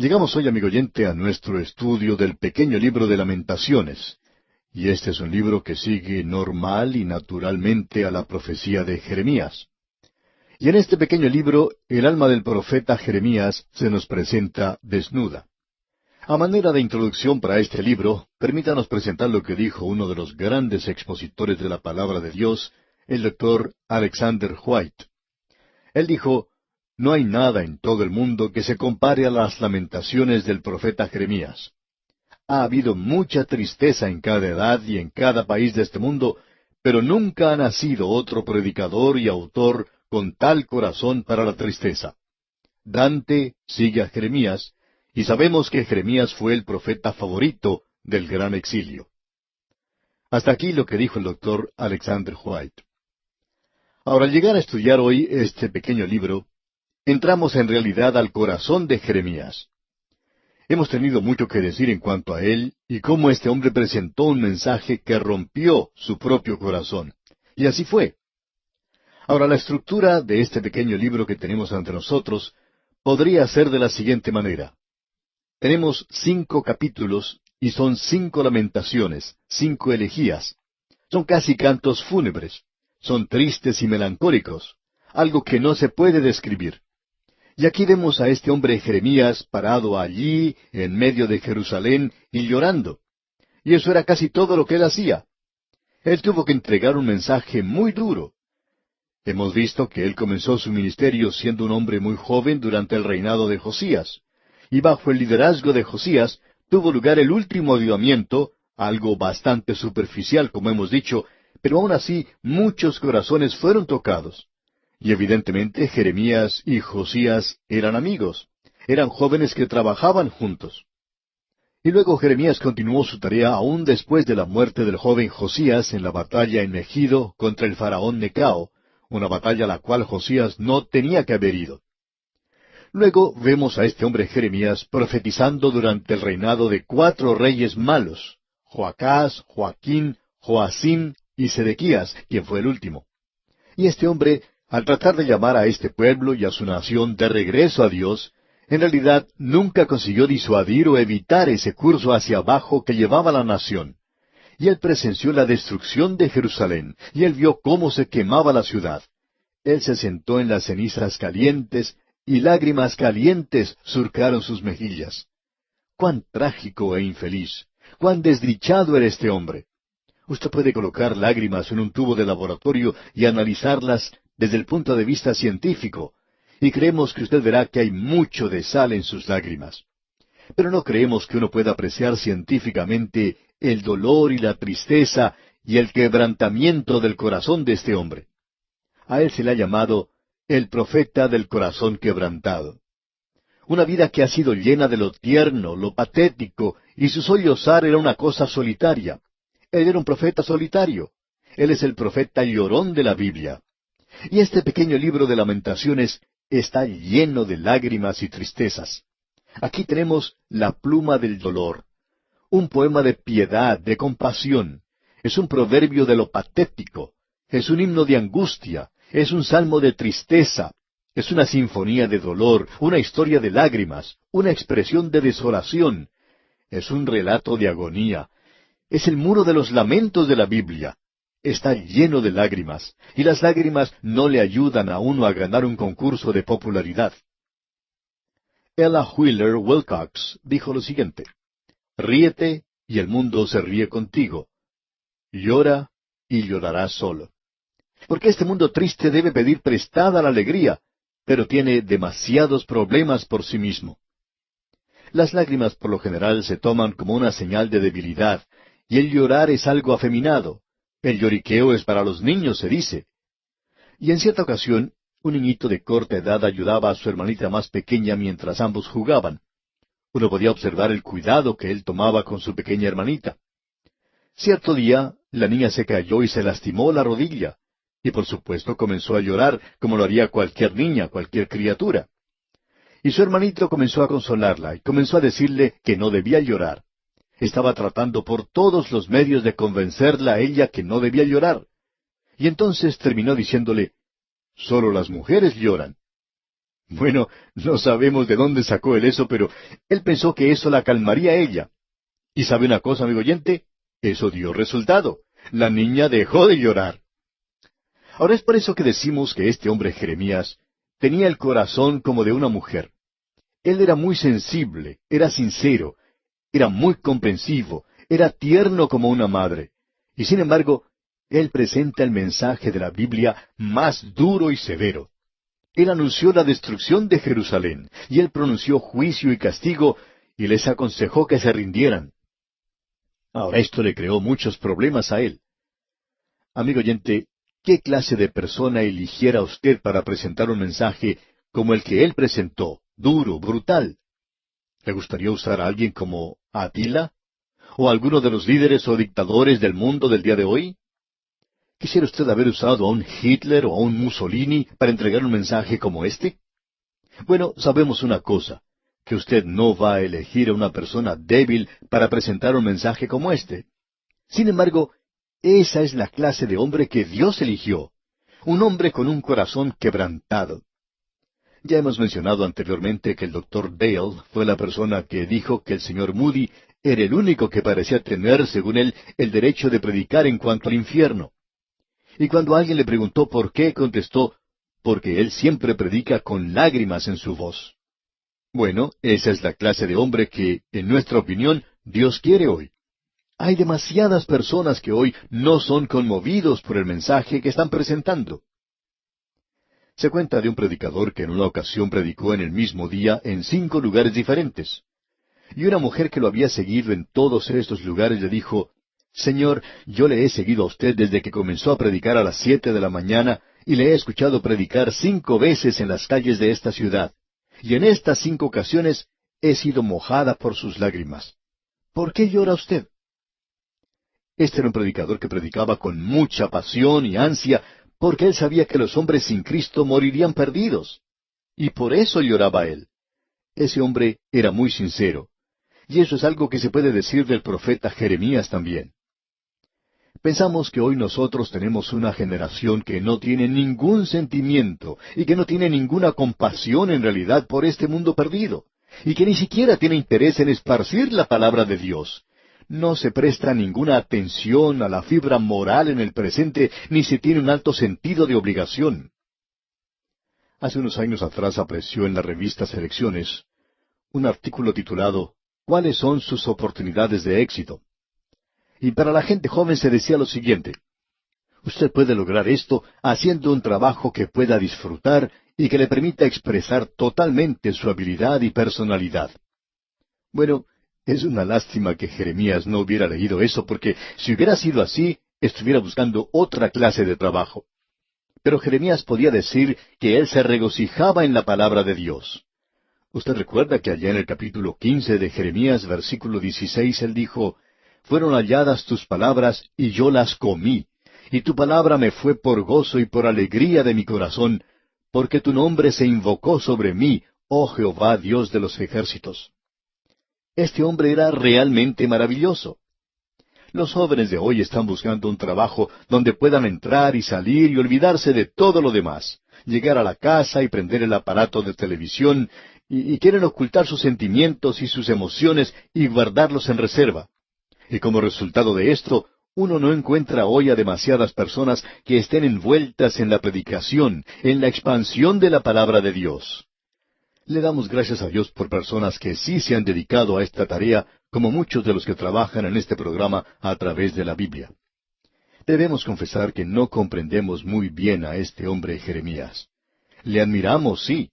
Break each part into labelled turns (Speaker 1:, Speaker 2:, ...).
Speaker 1: Llegamos hoy, amigo oyente, a nuestro estudio del pequeño libro de Lamentaciones. Y este es un libro que sigue normal y naturalmente a la profecía de Jeremías. Y en este pequeño libro, el alma del profeta Jeremías se nos presenta desnuda. A manera de introducción para este libro, permítanos presentar lo que dijo uno de los grandes expositores de la palabra de Dios, el doctor Alexander White. Él dijo: "No hay nada en todo el mundo que se compare a las lamentaciones del profeta Jeremías. Ha habido mucha tristeza en cada edad y en cada país de este mundo, pero nunca ha nacido otro predicador y autor con tal corazón para la tristeza. Dante sigue a Jeremías, y sabemos que Jeremías fue el profeta favorito del gran exilio." Hasta aquí lo que dijo el doctor Alexander White. Ahora, al llegar a estudiar hoy este pequeño libro, entramos en realidad al corazón de Jeremías. Hemos tenido mucho que decir en cuanto a él y cómo este hombre presentó un mensaje que rompió su propio corazón. Y así fue. Ahora, la estructura de este pequeño libro que tenemos ante nosotros podría ser de la siguiente manera. Tenemos 5 capítulos y son 5 lamentaciones, 5 elegías. Son casi cantos fúnebres. Son tristes y melancólicos, algo que no se puede describir. Y aquí vemos a este hombre Jeremías parado allí, en medio de Jerusalén, y llorando. Y eso era casi todo lo que él hacía. Él tuvo que entregar un mensaje muy duro. Hemos visto que él comenzó su ministerio siendo un hombre muy joven durante el reinado de Josías. Y bajo el liderazgo de Josías tuvo lugar el último avivamiento, algo bastante superficial, como hemos dicho, pero aún así muchos corazones fueron tocados. Y evidentemente Jeremías y Josías eran amigos, eran jóvenes que trabajaban juntos. Y luego Jeremías continuó su tarea aún después de la muerte del joven Josías en la batalla en Megido contra el faraón Necao, una batalla a la cual Josías no tenía que haber ido. Luego vemos a este hombre Jeremías profetizando durante el reinado de 4 reyes malos, Joacás, Joaquín, Joacim y Sedequías, quien fue el último. Y este hombre, al tratar de llamar a este pueblo y a su nación de regreso a Dios, en realidad nunca consiguió disuadir o evitar ese curso hacia abajo que llevaba la nación. Y él presenció la destrucción de Jerusalén, y él vio cómo se quemaba la ciudad. Él se sentó en las cenizas calientes, y lágrimas calientes surcaron sus mejillas. ¡Cuán trágico e infeliz! ¡Cuán desdichado era este hombre! Usted puede colocar lágrimas en un tubo de laboratorio y analizarlas desde el punto de vista científico, y creemos que usted verá que hay mucho de sal en sus lágrimas. Pero no creemos que uno pueda apreciar científicamente el dolor y la tristeza y el quebrantamiento del corazón de este hombre. A él se le ha llamado el profeta del corazón quebrantado. Una vida que ha sido llena de lo tierno, lo patético, y su sollozar era una cosa solitaria. Él era un profeta solitario. Él es el profeta llorón de la Biblia. Y este pequeño libro de Lamentaciones está lleno de lágrimas y tristezas. Aquí tenemos la pluma del dolor. Un poema de piedad, de compasión. Es un proverbio de lo patético. Es un himno de angustia. Es un salmo de tristeza. Es una sinfonía de dolor, una historia de lágrimas, una expresión de desolación. Es un relato de agonía. Es el muro de los lamentos de la Biblia. Está lleno de lágrimas, y las lágrimas no le ayudan a uno a ganar un concurso de popularidad. Ella Wheeler Wilcox dijo lo siguiente: "Ríete, y el mundo se ríe contigo. Llora, y llorarás solo. Porque este mundo triste debe pedir prestada la alegría, pero tiene demasiados problemas por sí mismo." Las lágrimas por lo general se toman como una señal de debilidad, y el llorar es algo afeminado. El lloriqueo es para los niños, se dice. Y en cierta ocasión, un niñito de corta edad ayudaba a su hermanita más pequeña mientras ambos jugaban. Uno podía observar el cuidado que él tomaba con su pequeña hermanita. Cierto día, la niña se cayó y se lastimó la rodilla, y por supuesto comenzó a llorar como lo haría cualquier niña, cualquier criatura. Y su hermanito comenzó a consolarla y comenzó a decirle que no debía llorar. Estaba tratando por todos los medios de convencerla a ella que no debía llorar. Y entonces terminó diciéndole: "Solo las mujeres lloran." Bueno, no sabemos de dónde sacó él eso, pero él pensó que eso la calmaría a ella. ¿Y sabe una cosa, amigo oyente? Eso dio resultado. La niña dejó de llorar. Ahora es por eso que decimos que este hombre Jeremías tenía el corazón como de una mujer. Él era muy sensible, era sincero, era muy comprensivo, era tierno como una madre. Y sin embargo, él presenta el mensaje de la Biblia más duro y severo. Él anunció la destrucción de Jerusalén, y él pronunció juicio y castigo, y les aconsejó que se rindieran. Ahora esto le creó muchos problemas a él. Amigo oyente, ¿qué clase de persona eligiera usted para presentar un mensaje como el que él presentó, duro, brutal? ¿Le gustaría usar a alguien como Atila? ¿O alguno de los líderes o dictadores del mundo del día de hoy? ¿Quisiera usted haber usado a un Hitler o a un Mussolini para entregar un mensaje como este? Bueno, sabemos una cosa, que usted no va a elegir a una persona débil para presentar un mensaje como este. Sin embargo, esa es la clase de hombre que Dios eligió, un hombre con un corazón quebrantado. Ya hemos mencionado anteriormente que el doctor Dale fue la persona que dijo que el señor Moody era el único que parecía tener, según él, el derecho de predicar en cuanto al infierno. Y cuando alguien le preguntó por qué, contestó, porque él siempre predica con lágrimas en su voz. Bueno, esa es la clase de hombre que, en nuestra opinión, Dios quiere hoy. Hay demasiadas personas que hoy no son conmovidos por el mensaje que están presentando. Se cuenta de un predicador que en una ocasión predicó en el mismo día en 5 lugares diferentes. Y una mujer que lo había seguido en todos estos lugares le dijo, Señor, yo le he seguido a usted desde que comenzó a predicar a las 7 de la mañana y le he escuchado predicar 5 veces en las calles de esta ciudad. Y en estas 5 ocasiones he sido mojada por sus lágrimas. ¿Por qué llora usted? Este era un predicador que predicaba con mucha pasión y ansia, porque él sabía que los hombres sin Cristo morirían perdidos. Y por eso lloraba él. Ese hombre era muy sincero. Y eso es algo que se puede decir del profeta Jeremías también. Pensamos que hoy nosotros tenemos una generación que no tiene ningún sentimiento y que no tiene ninguna compasión en realidad por este mundo perdido, y que ni siquiera tiene interés en esparcir la palabra de Dios. No se presta ninguna atención a la fibra moral en el presente, ni se tiene un alto sentido de obligación. Hace unos años atrás apareció en la revista Selecciones un artículo titulado ¿Cuáles son sus oportunidades de éxito? Y para la gente joven se decía lo siguiente: usted puede lograr esto haciendo un trabajo que pueda disfrutar y que le permita expresar totalmente su habilidad y personalidad. Bueno, es una lástima que Jeremías no hubiera leído eso, porque si hubiera sido así, estuviera buscando otra clase de trabajo. Pero Jeremías podía decir que él se regocijaba en la palabra de Dios. Usted recuerda que allá en el capítulo 15 de Jeremías, versículo 16, él dijo, «Fueron halladas tus palabras, y yo las comí, y tu palabra me fue por gozo y por alegría de mi corazón, porque tu nombre se invocó sobre mí, oh Jehová, Dios de los ejércitos». Este hombre era realmente maravilloso. Los jóvenes de hoy están buscando un trabajo donde puedan entrar y salir y olvidarse de todo lo demás, llegar a la casa y prender el aparato de televisión, y quieren ocultar sus sentimientos y sus emociones y guardarlos en reserva. Y como resultado de esto, uno no encuentra hoy a demasiadas personas que estén envueltas en la predicación, en la expansión de la palabra de Dios. Le damos gracias a Dios por personas que sí se han dedicado a esta tarea, como muchos de los que trabajan en este programa a través de la Biblia. Debemos confesar que no comprendemos muy bien a este hombre Jeremías. Le admiramos, sí.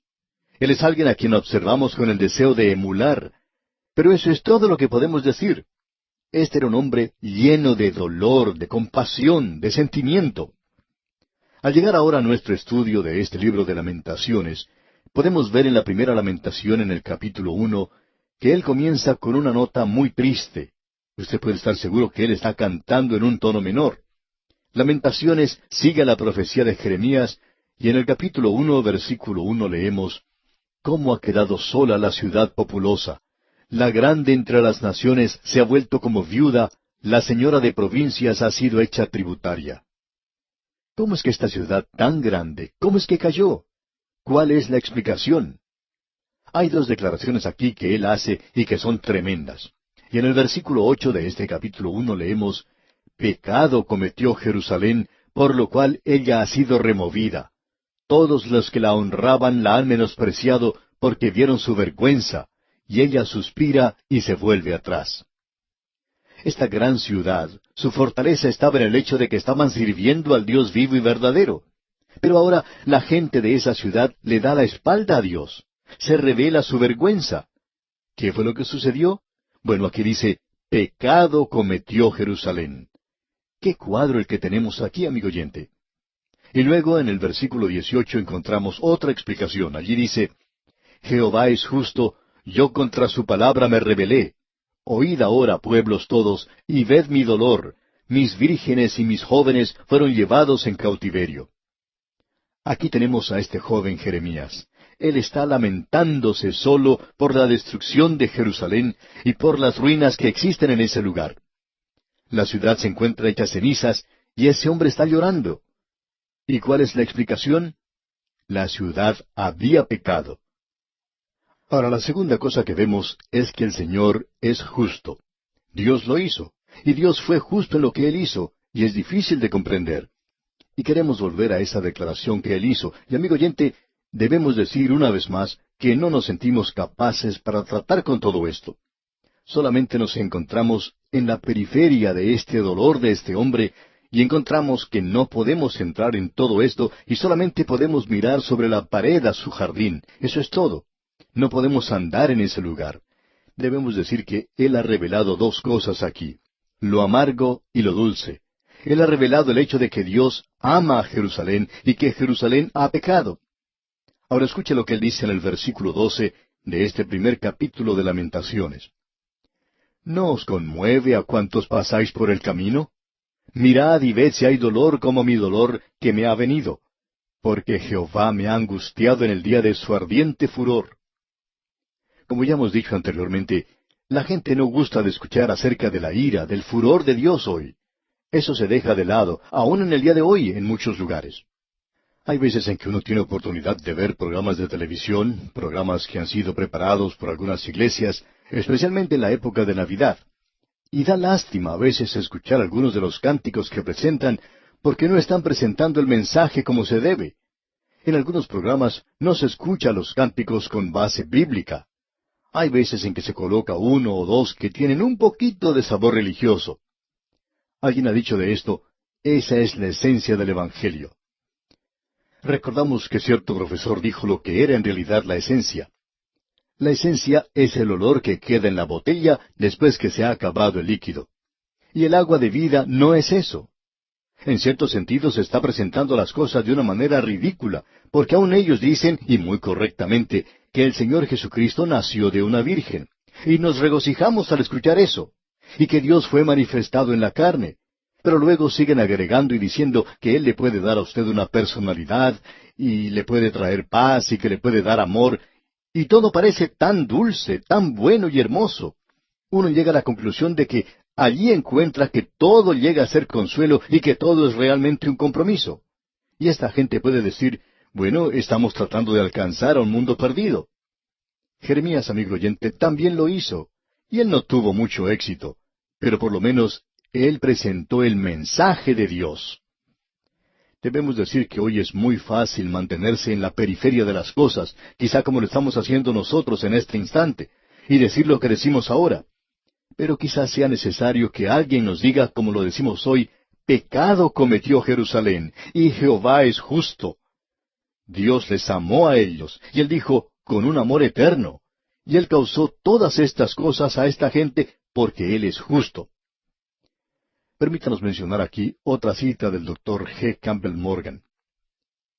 Speaker 1: Él es alguien a quien observamos con el deseo de emular. Pero eso es todo lo que podemos decir. Este era un hombre lleno de dolor, de compasión, de sentimiento. Al llegar ahora a nuestro estudio de este libro de Lamentaciones, podemos ver en la primera lamentación en el capítulo 1 que él comienza con una nota muy triste. Usted puede estar seguro que él está cantando en un tono menor. Lamentaciones sigue la profecía de Jeremías, y en el capítulo 1, versículo 1 leemos, «¿Cómo ha quedado sola la ciudad populosa? La grande entre las naciones se ha vuelto como viuda, la señora de provincias ha sido hecha tributaria». ¿Cómo es que esta ciudad tan grande, cómo es que cayó? ¿Cuál es la explicación? Hay dos declaraciones aquí que él hace y que son tremendas. Y en el versículo 8 de este capítulo 1 leemos, «Pecado cometió Jerusalén, por lo cual ella ha sido removida. Todos los que la honraban la han menospreciado porque vieron su vergüenza, y ella suspira y se vuelve atrás». Esta gran ciudad, su fortaleza estaba en el hecho de que estaban sirviendo al Dios vivo y verdadero. Pero ahora la gente de esa ciudad le da la espalda a Dios. Se revela su vergüenza. ¿Qué fue lo que sucedió? Bueno, aquí dice, «Pecado cometió Jerusalén». ¿Qué cuadro el que tenemos aquí, amigo oyente? Y luego en el versículo 18 encontramos otra explicación. Allí dice, «Jehová es justo, yo contra su palabra me rebelé. Oíd ahora, pueblos todos, y ved mi dolor. Mis vírgenes y mis jóvenes fueron llevados en cautiverio». Aquí tenemos a este joven Jeremías. Él está lamentándose solo por la destrucción de Jerusalén y por las ruinas que existen en ese lugar. La ciudad se encuentra hecha cenizas y ese hombre está llorando. ¿Y cuál es la explicación? La ciudad había pecado. Ahora, la segunda cosa que vemos es que el Señor es justo. Dios lo hizo, y Dios fue justo en lo que Él hizo, y es difícil de comprender. Y queremos volver a esa declaración que Él hizo. Y amigo oyente, debemos decir una vez más que no nos sentimos capaces para tratar con todo esto. Solamente nos encontramos en la periferia de este dolor de este hombre, y encontramos que no podemos entrar en todo esto y solamente podemos mirar sobre la pared a su jardín. Eso es todo. No podemos andar en ese lugar. Debemos decir que Él ha revelado dos cosas aquí, lo amargo y lo dulce. Él ha revelado el hecho de que Dios ama a Jerusalén y que Jerusalén ha pecado. Ahora escuche lo que Él dice en el versículo 12 de este primer capítulo de Lamentaciones. ¿No os conmueve a cuantos pasáis por el camino? Mirad y ved si hay dolor como mi dolor que me ha venido, porque Jehová me ha angustiado en el día de su ardiente furor. Como ya hemos dicho anteriormente, la gente no gusta de escuchar acerca de la ira, del furor de Dios hoy. Eso se deja de lado, aún en el día de hoy, en muchos lugares. Hay veces en que uno tiene oportunidad de ver programas de televisión, programas que han sido preparados por algunas iglesias, especialmente en la época de Navidad. Y da lástima a veces escuchar algunos de los cánticos que presentan, porque no están presentando el mensaje como se debe. En algunos programas no se escucha los cánticos con base bíblica. Hay veces en que se coloca uno o dos que tienen un poquito de sabor religioso. Alguien ha dicho de esto, esa es la esencia del Evangelio. Recordamos que cierto profesor dijo lo que era en realidad la esencia. La esencia es el olor que queda en la botella después que se ha acabado el líquido. Y el agua de vida no es eso. En cierto sentido se está presentando las cosas de una manera ridícula, porque aun ellos dicen, y muy correctamente, que el Señor Jesucristo nació de una virgen. Y nos regocijamos al escuchar eso. Y que Dios fue manifestado en la carne. Pero luego siguen agregando y diciendo que Él le puede dar a usted una personalidad, y le puede traer paz, y que le puede dar amor, y todo parece tan dulce, tan bueno y hermoso. Uno llega a la conclusión de que allí encuentra que todo llega a ser consuelo y que todo es realmente un compromiso. Y esta gente puede decir, bueno, estamos tratando de alcanzar a un mundo perdido. Jeremías, amigo oyente, también lo hizo, y él no tuvo mucho éxito, pero por lo menos él presentó el mensaje de Dios. Debemos decir que hoy es muy fácil mantenerse en la periferia de las cosas, quizá como lo estamos haciendo nosotros en este instante, y decir lo que decimos ahora. Pero quizás sea necesario que alguien nos diga, como lo decimos hoy, pecado cometió Jerusalén, y Jehová es justo. Dios les amó a ellos, y Él dijo, con un amor eterno. Y Él causó todas estas cosas a esta gente porque Él es justo. Permítanos mencionar aquí otra cita del Dr. G. Campbell Morgan.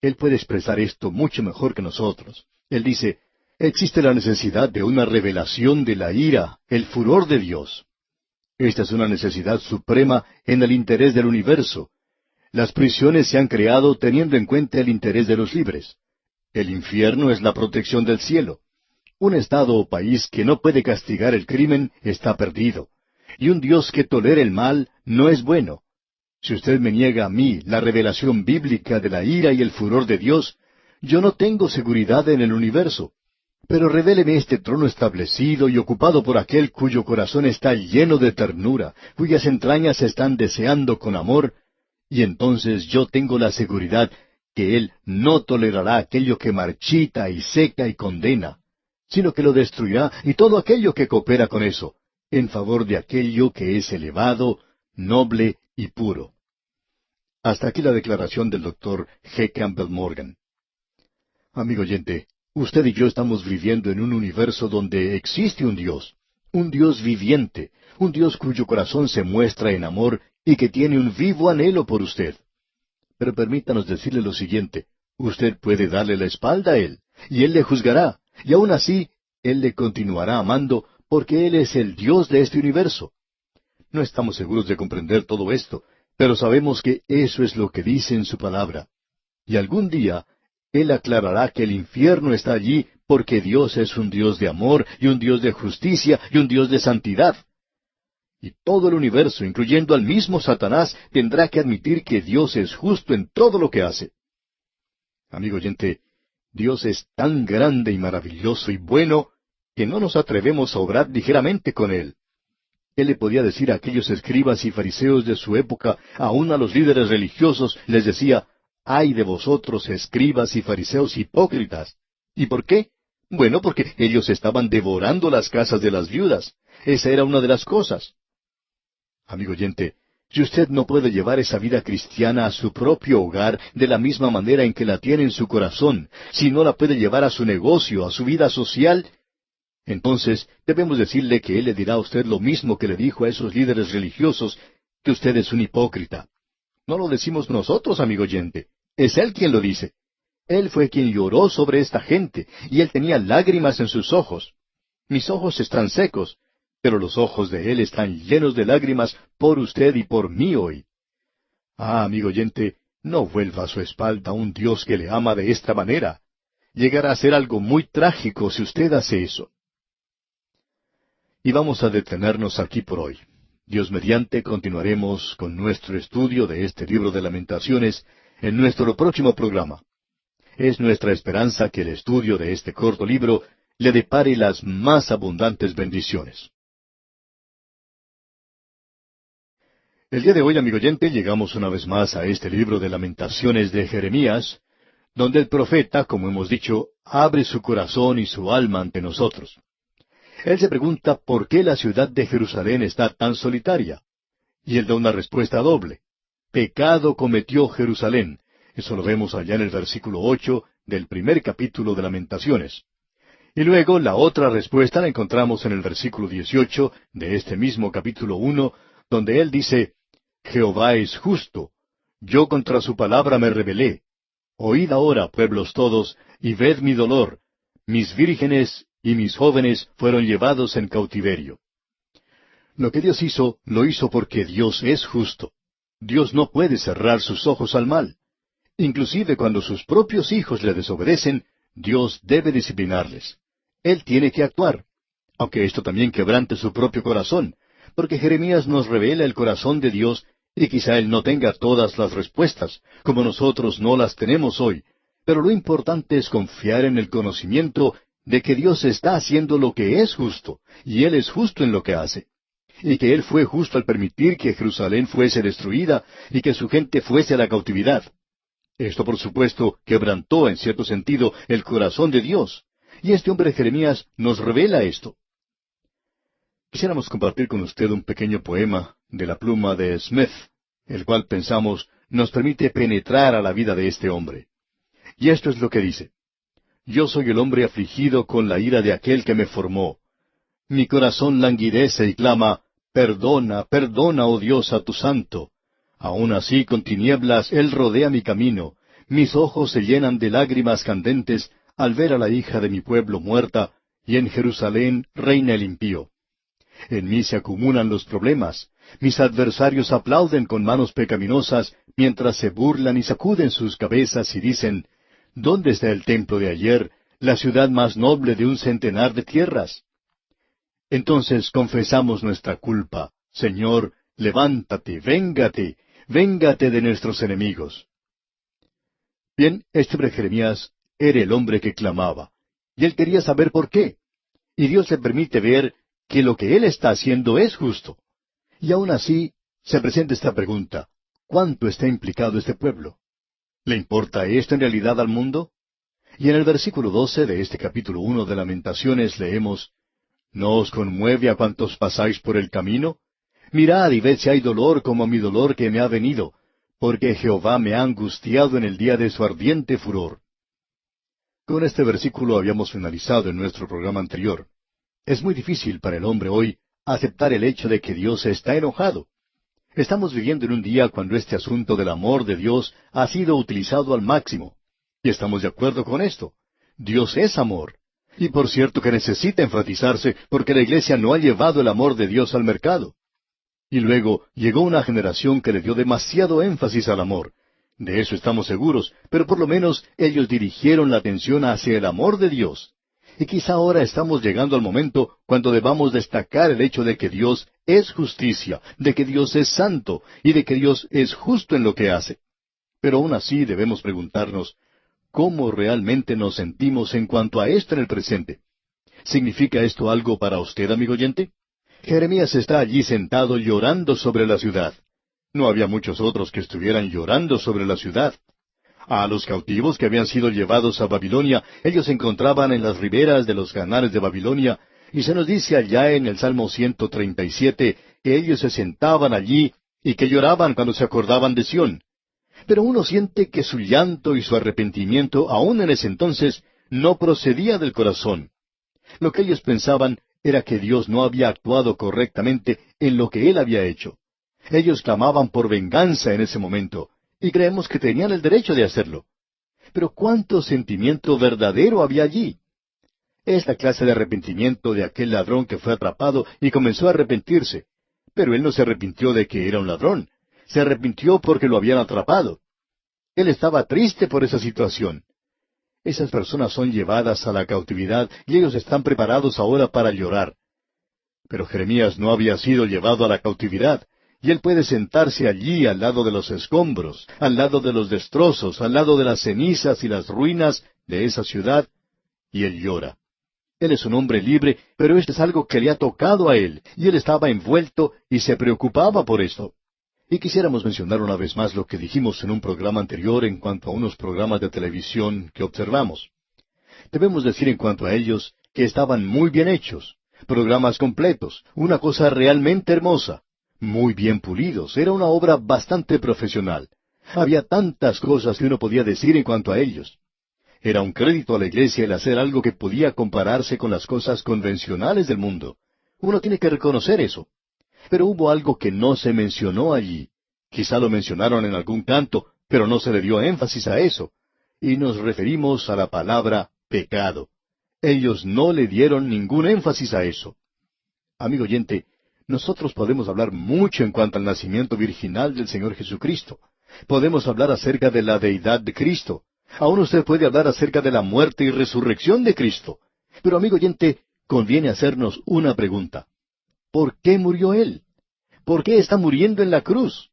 Speaker 1: Él puede expresar esto mucho mejor que nosotros. Él dice, existe la necesidad de una revelación de la ira, el furor de Dios. Esta es una necesidad suprema en el interés del universo. Las prisiones se han creado teniendo en cuenta el interés de los libres. El infierno es la protección del cielo. Un estado o país que no puede castigar el crimen está perdido. Y un Dios que tolera el mal no es bueno. Si usted me niega a mí la revelación bíblica de la ira y el furor de Dios, Yo no tengo seguridad en el universo. Pero revéleme este trono establecido y ocupado por aquel cuyo corazón está lleno de ternura, cuyas entrañas están deseando con amor, y entonces yo tengo la seguridad que Él no tolerará aquello que marchita y seca y condena, sino que lo destruirá y todo aquello que coopera con eso, en favor de aquello que es elevado, noble y puro. Hasta aquí la declaración del Dr. G. Campbell Morgan. Amigo oyente, usted y yo estamos viviendo en un universo donde existe un Dios viviente, un Dios cuyo corazón se muestra en amor y que tiene un vivo anhelo por usted. Pero permítanos decirle lo siguiente, usted puede darle la espalda a Él, y Él le juzgará, y aún así, Él le continuará amando, porque Él es el Dios de este universo. No estamos seguros de comprender todo esto, pero sabemos que eso es lo que dice en su palabra. Y algún día, Él aclarará que el infierno está allí porque Dios es un Dios de amor y un Dios de justicia y un Dios de santidad. Y todo el universo, incluyendo al mismo Satanás, tendrá que admitir que Dios es justo en todo lo que hace. Amigo oyente, Dios es tan grande y maravilloso y bueno que no nos atrevemos a obrar ligeramente con Él. Él le podía decir a aquellos escribas y fariseos de su época, aun a los líderes religiosos, les decía, ¡ay de vosotros, escribas y fariseos hipócritas! ¿Y por qué? Bueno, porque ellos estaban devorando las casas de las viudas. Esa era una de las cosas. Amigo oyente, si usted no puede llevar esa vida cristiana a su propio hogar de la misma manera en que la tiene en su corazón, si no la puede llevar a su negocio, a su vida social, entonces debemos decirle que Él le dirá a usted lo mismo que le dijo a esos líderes religiosos, que usted es un hipócrita. No lo decimos nosotros, amigo oyente, es Él quien lo dice. Él fue quien lloró sobre esta gente, y Él tenía lágrimas en sus ojos. Mis ojos están secos, pero los ojos de Él están llenos de lágrimas por usted y por mí hoy. Ah, amigo oyente, no vuelva a su espalda a un Dios que le ama de esta manera. Llegará a ser algo muy trágico si usted hace eso. Y vamos a detenernos aquí por hoy. Dios mediante continuaremos con nuestro estudio de este libro de Lamentaciones en nuestro próximo programa. Es nuestra esperanza que el estudio de este corto libro le depare las más abundantes bendiciones. El día de hoy, amigo oyente, llegamos una vez más a este libro de Lamentaciones de Jeremías, donde el profeta, como hemos dicho, abre su corazón y su alma ante nosotros. Él se pregunta por qué la ciudad de Jerusalén está tan solitaria. Y él da una respuesta doble. Pecado cometió Jerusalén. Eso lo vemos allá en el versículo 8 del primer capítulo de Lamentaciones. Y luego la otra respuesta la encontramos en el versículo 18 de este mismo capítulo 1, donde él dice, Jehová es justo. Yo contra su palabra me rebelé. Oíd ahora, pueblos todos, y ved mi dolor. Mis vírgenes y mis jóvenes fueron llevados en cautiverio. Lo que Dios hizo, lo hizo porque Dios es justo. Dios no puede cerrar sus ojos al mal. Inclusive cuando sus propios hijos le desobedecen, Dios debe disciplinarles. Él tiene que actuar, aunque esto también quebrante su propio corazón, porque Jeremías nos revela el corazón de Dios y quizá Él no tenga todas las respuestas, como nosotros no las tenemos hoy, pero lo importante es confiar en el conocimiento de que Dios está haciendo lo que es justo, y Él es justo en lo que hace, y que Él fue justo al permitir que Jerusalén fuese destruida y que su gente fuese a la cautividad. Esto, por supuesto, quebrantó en cierto sentido el corazón de Dios, y este hombre Jeremías nos revela esto. Quisiéramos compartir con usted un pequeño poema de la pluma de Smith, el cual pensamos nos permite penetrar a la vida de este hombre. Y esto es lo que dice. Yo soy el hombre afligido con la ira de aquel que me formó. Mi corazón languidece y clama, perdona, perdona, oh Dios, a tu santo. Aun así con tinieblas él rodea mi camino. Mis ojos se llenan de lágrimas candentes al ver a la hija de mi pueblo muerta, y en Jerusalén reina el impío. En mí se acumulan los problemas. Mis adversarios aplauden con manos pecaminosas, mientras se burlan y sacuden sus cabezas y dicen, ¿dónde está el templo de ayer, la ciudad más noble de un centenar de tierras? Entonces confesamos nuestra culpa. Señor, levántate, véngate de nuestros enemigos. Bien, este hombre Jeremías era el hombre que clamaba. Y él quería saber por qué. Y Dios le permite ver que lo que él está haciendo es justo. Y aún así, se presenta esta pregunta: ¿cuánto está implicado este pueblo? ¿Le importa esto en realidad al mundo? Y en el versículo 12 de este capítulo 1 de Lamentaciones leemos: ¿no os conmueve a cuantos pasáis por el camino? Mirad y ved si hay dolor como mi dolor que me ha venido, porque Jehová me ha angustiado en el día de su ardiente furor. Con este versículo habíamos finalizado en nuestro programa anterior. Es muy difícil para el hombre hoy aceptar el hecho de que Dios está enojado. Estamos viviendo en un día cuando este asunto del amor de Dios ha sido utilizado al máximo. Y estamos de acuerdo con esto. Dios es amor. Y por cierto que necesita enfatizarse porque la iglesia no ha llevado el amor de Dios al mercado. Y luego llegó una generación que le dio demasiado énfasis al amor. De eso estamos seguros, pero por lo menos ellos dirigieron la atención hacia el amor de Dios. Y quizá ahora estamos llegando al momento cuando debamos destacar el hecho de que Dios es justicia, de que Dios es santo y de que Dios es justo en lo que hace. Pero aún así debemos preguntarnos, ¿cómo realmente nos sentimos en cuanto a esto en el presente? ¿Significa esto algo para usted, amigo oyente? Jeremías está allí sentado llorando sobre la ciudad. No había muchos otros que estuvieran llorando sobre la ciudad. A los cautivos que habían sido llevados a Babilonia, ellos se encontraban en las riberas de los canales de Babilonia, y se nos dice allá en el Salmo 137 que ellos se sentaban allí y que lloraban cuando se acordaban de Sión. Pero uno siente que su llanto y su arrepentimiento, aún en ese entonces, no procedía del corazón. Lo que ellos pensaban era que Dios no había actuado correctamente en lo que Él había hecho. Ellos clamaban por venganza en ese momento, y creemos que tenían el derecho de hacerlo. Pero ¿cuánto sentimiento verdadero había allí? Es la clase de arrepentimiento de aquel ladrón que fue atrapado y comenzó a arrepentirse. Pero él no se arrepintió de que era un ladrón. Se arrepintió porque lo habían atrapado. Él estaba triste por esa situación. Esas personas son llevadas a la cautividad y ellos están preparados ahora para llorar. Pero Jeremías no había sido llevado a la cautividad, y él puede sentarse allí al lado de los escombros, al lado de los destrozos, al lado de las cenizas y las ruinas de esa ciudad, y él llora. Él es un hombre libre, pero esto es algo que le ha tocado a él, y él estaba envuelto y se preocupaba por esto. Y quisiéramos mencionar una vez más lo que dijimos en un programa anterior en cuanto a unos programas de televisión que observamos. Debemos decir en cuanto a ellos que estaban muy bien hechos, programas completos, una cosa realmente hermosa, muy bien pulidos, era una obra bastante profesional. Había tantas cosas que uno podía decir en cuanto a ellos. Era un crédito a la iglesia el hacer algo que podía compararse con las cosas convencionales del mundo. Uno tiene que reconocer eso. Pero hubo algo que no se mencionó allí. Quizá lo mencionaron en algún canto, pero no se le dio énfasis a eso. Y nos referimos a la palabra pecado. Ellos no le dieron ningún énfasis a eso. Amigo oyente, nosotros podemos hablar mucho en cuanto al nacimiento virginal del Señor Jesucristo. Podemos hablar acerca de la deidad de Cristo. Aún usted puede hablar acerca de la muerte y resurrección de Cristo. Pero, amigo oyente, conviene hacernos una pregunta. ¿Por qué murió Él? ¿Por qué está muriendo en la cruz?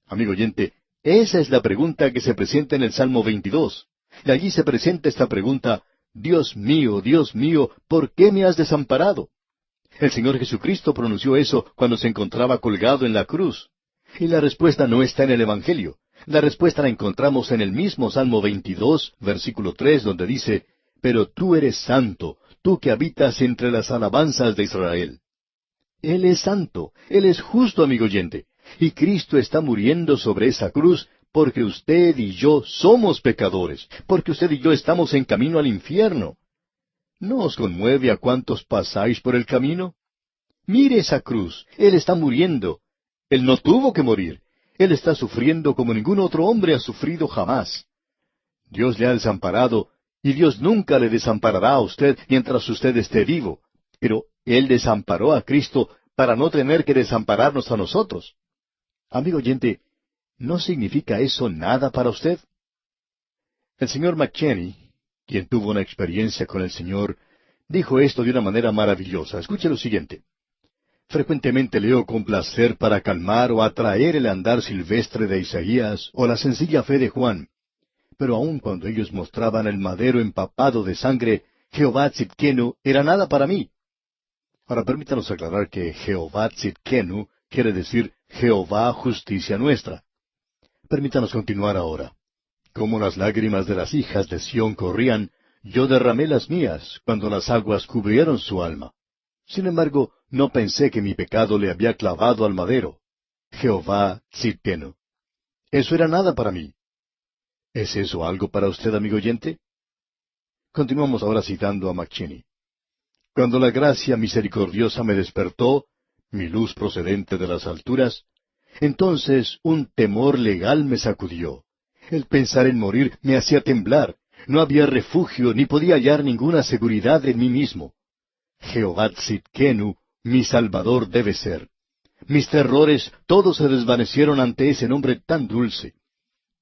Speaker 1: Amigo oyente, esa es la pregunta que se presenta en el Salmo 22. Y allí se presenta esta pregunta: Dios mío, ¿por qué me has desamparado? El Señor Jesucristo pronunció eso cuando se encontraba colgado en la cruz. Y la respuesta no está en el Evangelio. La respuesta la encontramos en el mismo Salmo 22, versículo 3, donde dice: Pero tú eres santo, tú que habitas entre las alabanzas de Israel. Él es santo, Él es justo, amigo oyente, y Cristo está muriendo sobre esa cruz porque usted y yo somos pecadores, porque usted y yo estamos en camino al infierno. ¿No os conmueve a cuántos pasáis por el camino? Mire esa cruz, Él está muriendo. Él no tuvo que morir. Él está sufriendo como ningún otro hombre ha sufrido jamás. Dios le ha desamparado, y Dios nunca le desamparará a usted mientras usted esté vivo. Pero Él desamparó a Cristo para no tener que desampararnos a nosotros. Amigo oyente, ¿no significa eso nada para usted? El señor McChenney, quien tuvo una experiencia con el Señor, dijo esto de una manera maravillosa. Escuche lo siguiente. Frecuentemente leo con placer para calmar o atraer el andar silvestre de Isaías o la sencilla fe de Juan. Pero aun cuando ellos mostraban el madero empapado de sangre, Jehová Tzidkenu era nada para mí. Ahora permítanos aclarar que Jehová Tzidkenu quiere decir Jehová justicia nuestra. Permítanos continuar ahora. Como las lágrimas de las hijas de Sión corrían, yo derramé las mías cuando las aguas cubrieron su alma. Sin embargo, no pensé que mi pecado le había clavado al madero. Jehová Tzidkenu. Eso era nada para mí. ¿Es eso algo para usted, amigo oyente? Continuamos ahora citando a McCheyne. Cuando la gracia misericordiosa me despertó, mi luz procedente de las alturas, entonces un temor legal me sacudió. El pensar en morir me hacía temblar. No había refugio ni podía hallar ninguna seguridad en mí mismo. Jehová Tzidkenu, mi Salvador debe ser. Mis terrores todos se desvanecieron ante ese nombre tan dulce.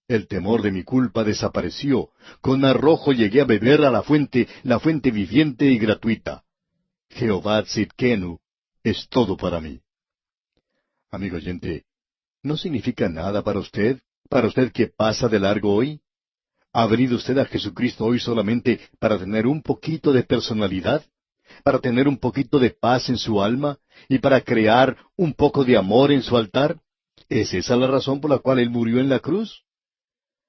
Speaker 1: El temor de mi culpa desapareció. Con arrojo llegué a beber a la fuente viviente y gratuita. Jehová Tzidkenu es todo para mí. Amigo oyente, ¿no significa nada para usted? ¿Para usted que pasa de largo hoy? ¿Ha venido usted a Jesucristo hoy solamente para tener un poquito de personalidad? ¿Para tener un poquito de paz en su alma? ¿Y para crear un poco de amor en su altar? ¿Es esa la razón por la cual Él murió en la cruz?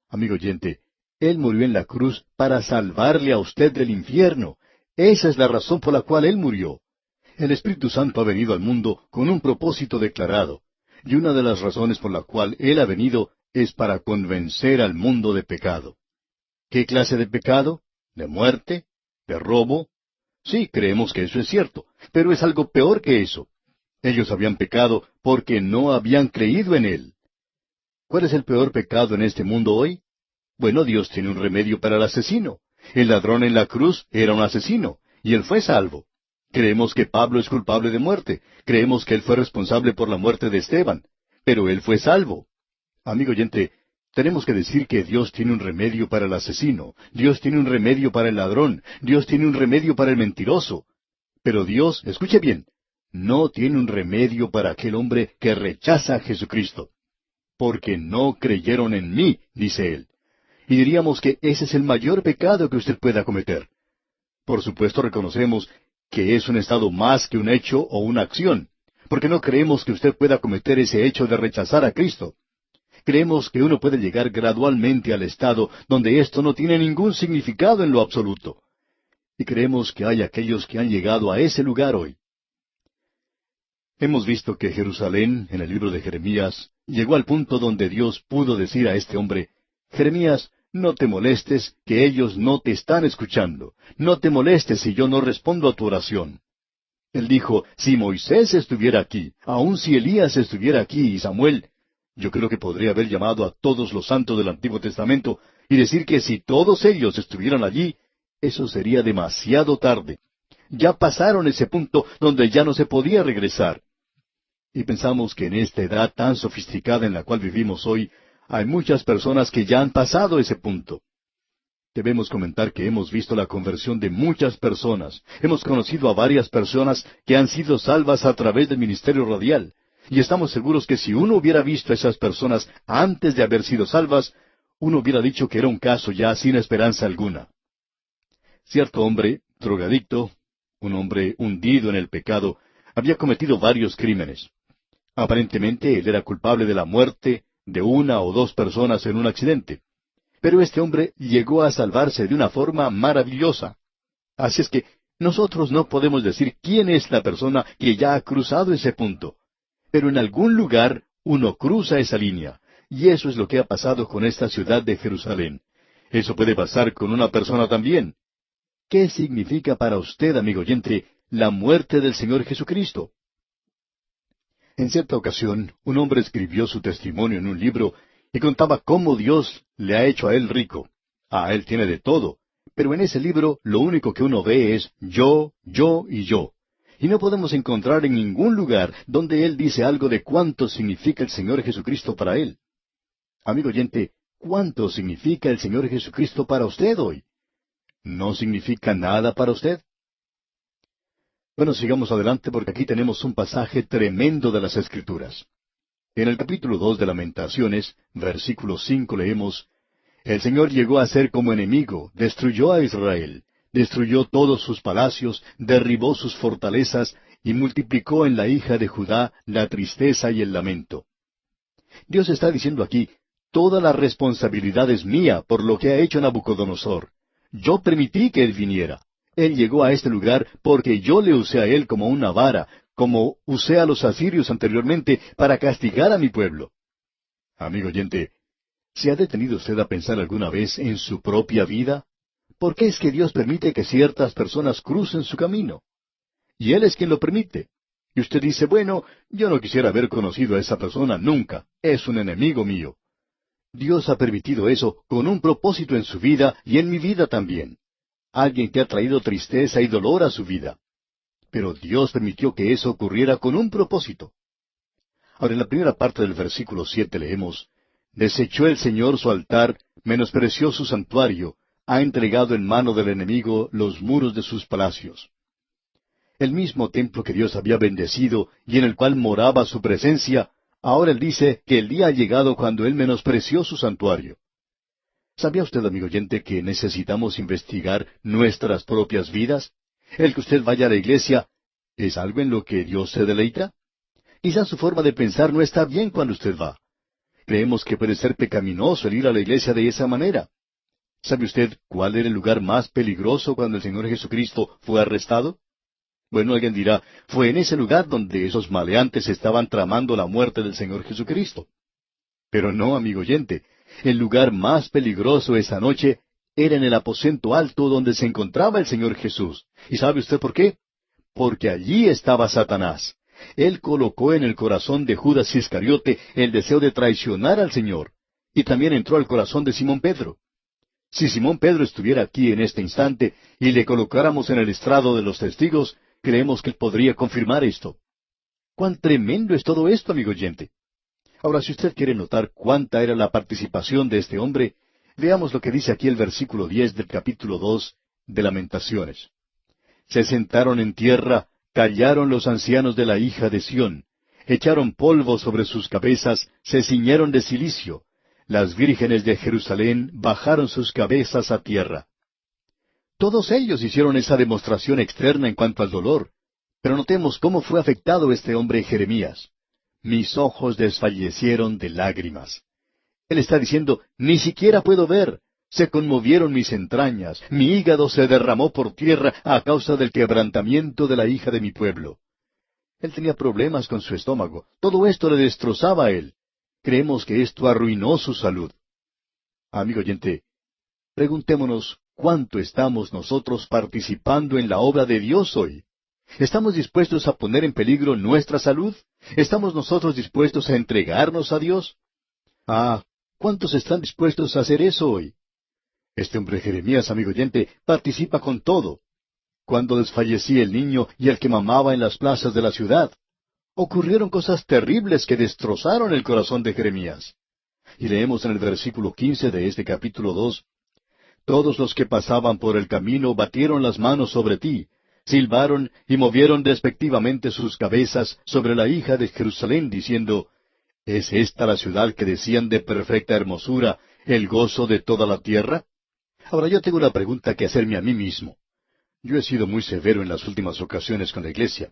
Speaker 1: Amigo oyente, Él murió en la cruz para salvarle a usted del infierno. Esa es la razón por la cual Él murió. El Espíritu Santo ha venido al mundo con un propósito declarado, y una de las razones por la cual Él ha venido es para convencer al mundo de pecado. ¿Qué clase de pecado? ¿De muerte? ¿De robo? Sí, creemos que eso es cierto, pero es algo peor que eso. Ellos habían pecado porque no habían creído en Él. ¿Cuál es el peor pecado en este mundo hoy? Bueno, Dios tiene un remedio para el asesino. El ladrón en la cruz era un asesino, y él fue salvo. Creemos que Pablo es culpable de muerte. Creemos que él fue responsable por la muerte de Esteban. Pero él fue salvo. Amigo oyente, tenemos que decir que Dios tiene un remedio para el asesino. Dios tiene un remedio para el ladrón. Dios tiene un remedio para el mentiroso. Pero Dios, escuche bien, no tiene un remedio para aquel hombre que rechaza a Jesucristo. Porque no creyeron en mí, dice él. Y diríamos que ese es el mayor pecado que usted pueda cometer. Por supuesto reconocemos que es un estado más que un hecho o una acción, porque no creemos que usted pueda cometer ese hecho de rechazar a Cristo. Creemos que uno puede llegar gradualmente al estado donde esto no tiene ningún significado en lo absoluto. Y creemos que hay aquellos que han llegado a ese lugar hoy. Hemos visto que Jerusalén, en el libro de Jeremías, llegó al punto donde Dios pudo decir a este hombre, Jeremías, no te molestes, que ellos no te están escuchando. No te molestes si yo no respondo a tu oración. Él dijo, si Moisés estuviera aquí, aun si Elías estuviera aquí y Samuel, yo creo que podría haber llamado a todos los santos del Antiguo Testamento y decir que si todos ellos estuvieran allí, eso sería demasiado tarde. Ya pasaron ese punto donde ya no se podía regresar. Y pensamos que en esta edad tan sofisticada en la cual vivimos hoy, hay muchas personas que ya han pasado ese punto. Debemos comentar que hemos visto la conversión de muchas personas. Hemos conocido a varias personas que han sido salvas a través del ministerio radial. Y estamos seguros que si uno hubiera visto a esas personas antes de haber sido salvas, uno hubiera dicho que era un caso ya sin esperanza alguna. Cierto hombre, drogadicto, un hombre hundido en el pecado, había cometido varios crímenes. Aparentemente él era culpable de la muerte de una o dos personas en un accidente. Pero este hombre llegó a salvarse de una forma maravillosa. Así es que nosotros no podemos decir quién es la persona que ya ha cruzado ese punto. Pero en algún lugar uno cruza esa línea. Y eso es lo que ha pasado con esta ciudad de Jerusalén. Eso puede pasar con una persona también. ¿Qué significa para usted, amigo oyente, la muerte del Señor Jesucristo? En cierta ocasión, un hombre escribió su testimonio en un libro y contaba cómo Dios le ha hecho a él rico. Él tiene de todo, pero en ese libro lo único que uno ve es yo y yo. Y no podemos encontrar en ningún lugar donde él dice algo de cuánto significa el Señor Jesucristo para él. Amigo oyente, ¿cuánto significa el Señor Jesucristo para usted hoy? ¿No significa nada para usted? Bueno, sigamos adelante porque aquí tenemos un pasaje tremendo de las Escrituras. En el capítulo 2 de Lamentaciones, versículo 5 leemos, El Señor llegó a ser como enemigo, destruyó a Israel, destruyó todos sus palacios, derribó sus fortalezas y multiplicó en la hija de Judá la tristeza y el lamento. Dios está diciendo aquí, toda la responsabilidad es mía por lo que ha hecho Nabucodonosor. Yo permití que él viniera. Él llegó a este lugar porque yo le usé a él como una vara, como usé a los asirios anteriormente para castigar a mi pueblo. Amigo oyente, ¿se ha detenido usted a pensar alguna vez en su propia vida? ¿Por qué es que Dios permite que ciertas personas crucen su camino? Y Él es quien lo permite. Y usted dice, bueno, yo no quisiera haber conocido a esa persona nunca. Es un enemigo mío. Dios ha permitido eso con un propósito en su vida y en mi vida también. Alguien que ha traído tristeza y dolor a su vida. Pero Dios permitió que eso ocurriera con un propósito. Ahora, en la primera parte del versículo 7 leemos, «Desechó el Señor su altar, menospreció su santuario, ha entregado en mano del enemigo los muros de sus palacios». El mismo templo que Dios había bendecido y en el cual moraba su presencia, ahora Él dice que el día ha llegado cuando Él menospreció su santuario. ¿Sabía usted, amigo oyente, que necesitamos investigar nuestras propias vidas? El que usted vaya a la iglesia, ¿es algo en lo que Dios se deleita? Quizás su forma de pensar no está bien cuando usted va. Creemos que puede ser pecaminoso el ir a la iglesia de esa manera. ¿Sabe usted cuál era el lugar más peligroso cuando el Señor Jesucristo fue arrestado? Bueno, alguien dirá, fue en ese lugar donde esos maleantes estaban tramando la muerte del Señor Jesucristo. Pero no, amigo oyente, el lugar más peligroso esa noche era en el aposento alto donde se encontraba el Señor Jesús. ¿Y sabe usted por qué? Porque allí estaba Satanás. Él colocó en el corazón de Judas Iscariote el deseo de traicionar al Señor. Y también entró al corazón de Simón Pedro. Si Simón Pedro estuviera aquí en este instante y le colocáramos en el estrado de los testigos, creemos que él podría confirmar esto. ¡Cuán tremendo es todo esto, amigo oyente! Ahora, si usted quiere notar cuánta era la participación de este hombre, veamos lo que dice aquí el versículo 10 del capítulo 2 de Lamentaciones. Se sentaron en tierra, callaron los ancianos de la hija de Sión, echaron polvo sobre sus cabezas, se ciñeron de cilicio. Las vírgenes de Jerusalén bajaron sus cabezas a tierra. Todos ellos hicieron esa demostración externa en cuanto al dolor. Pero notemos cómo fue afectado este hombre Jeremías. Mis ojos desfallecieron de lágrimas. Él está diciendo, ni siquiera puedo ver. Se conmovieron mis entrañas, mi hígado se derramó por tierra a causa del quebrantamiento de la hija de mi pueblo. Él tenía problemas con su estómago. Todo esto le destrozaba a él. Creemos que esto arruinó su salud. Amigo oyente, preguntémonos cuánto estamos nosotros participando en la obra de Dios hoy. ¿Estamos dispuestos a poner en peligro nuestra salud? ¿Estamos nosotros dispuestos a entregarnos a Dios? ¿Cuántos están dispuestos a hacer eso hoy? Este hombre Jeremías, amigo oyente, participa con todo. Cuando desfallecía el niño y el que mamaba en las plazas de la ciudad, ocurrieron cosas terribles que destrozaron el corazón de Jeremías. Y leemos en el versículo 15 de este capítulo 2, «Todos los que pasaban por el camino batieron las manos sobre ti, silbaron y movieron despectivamente sus cabezas sobre la hija de Jerusalén, diciendo, ¿es esta la ciudad que decían de perfecta hermosura, el gozo de toda la tierra?» Ahora yo tengo una pregunta que hacerme a mí mismo. Yo he sido muy severo en las últimas ocasiones con la iglesia,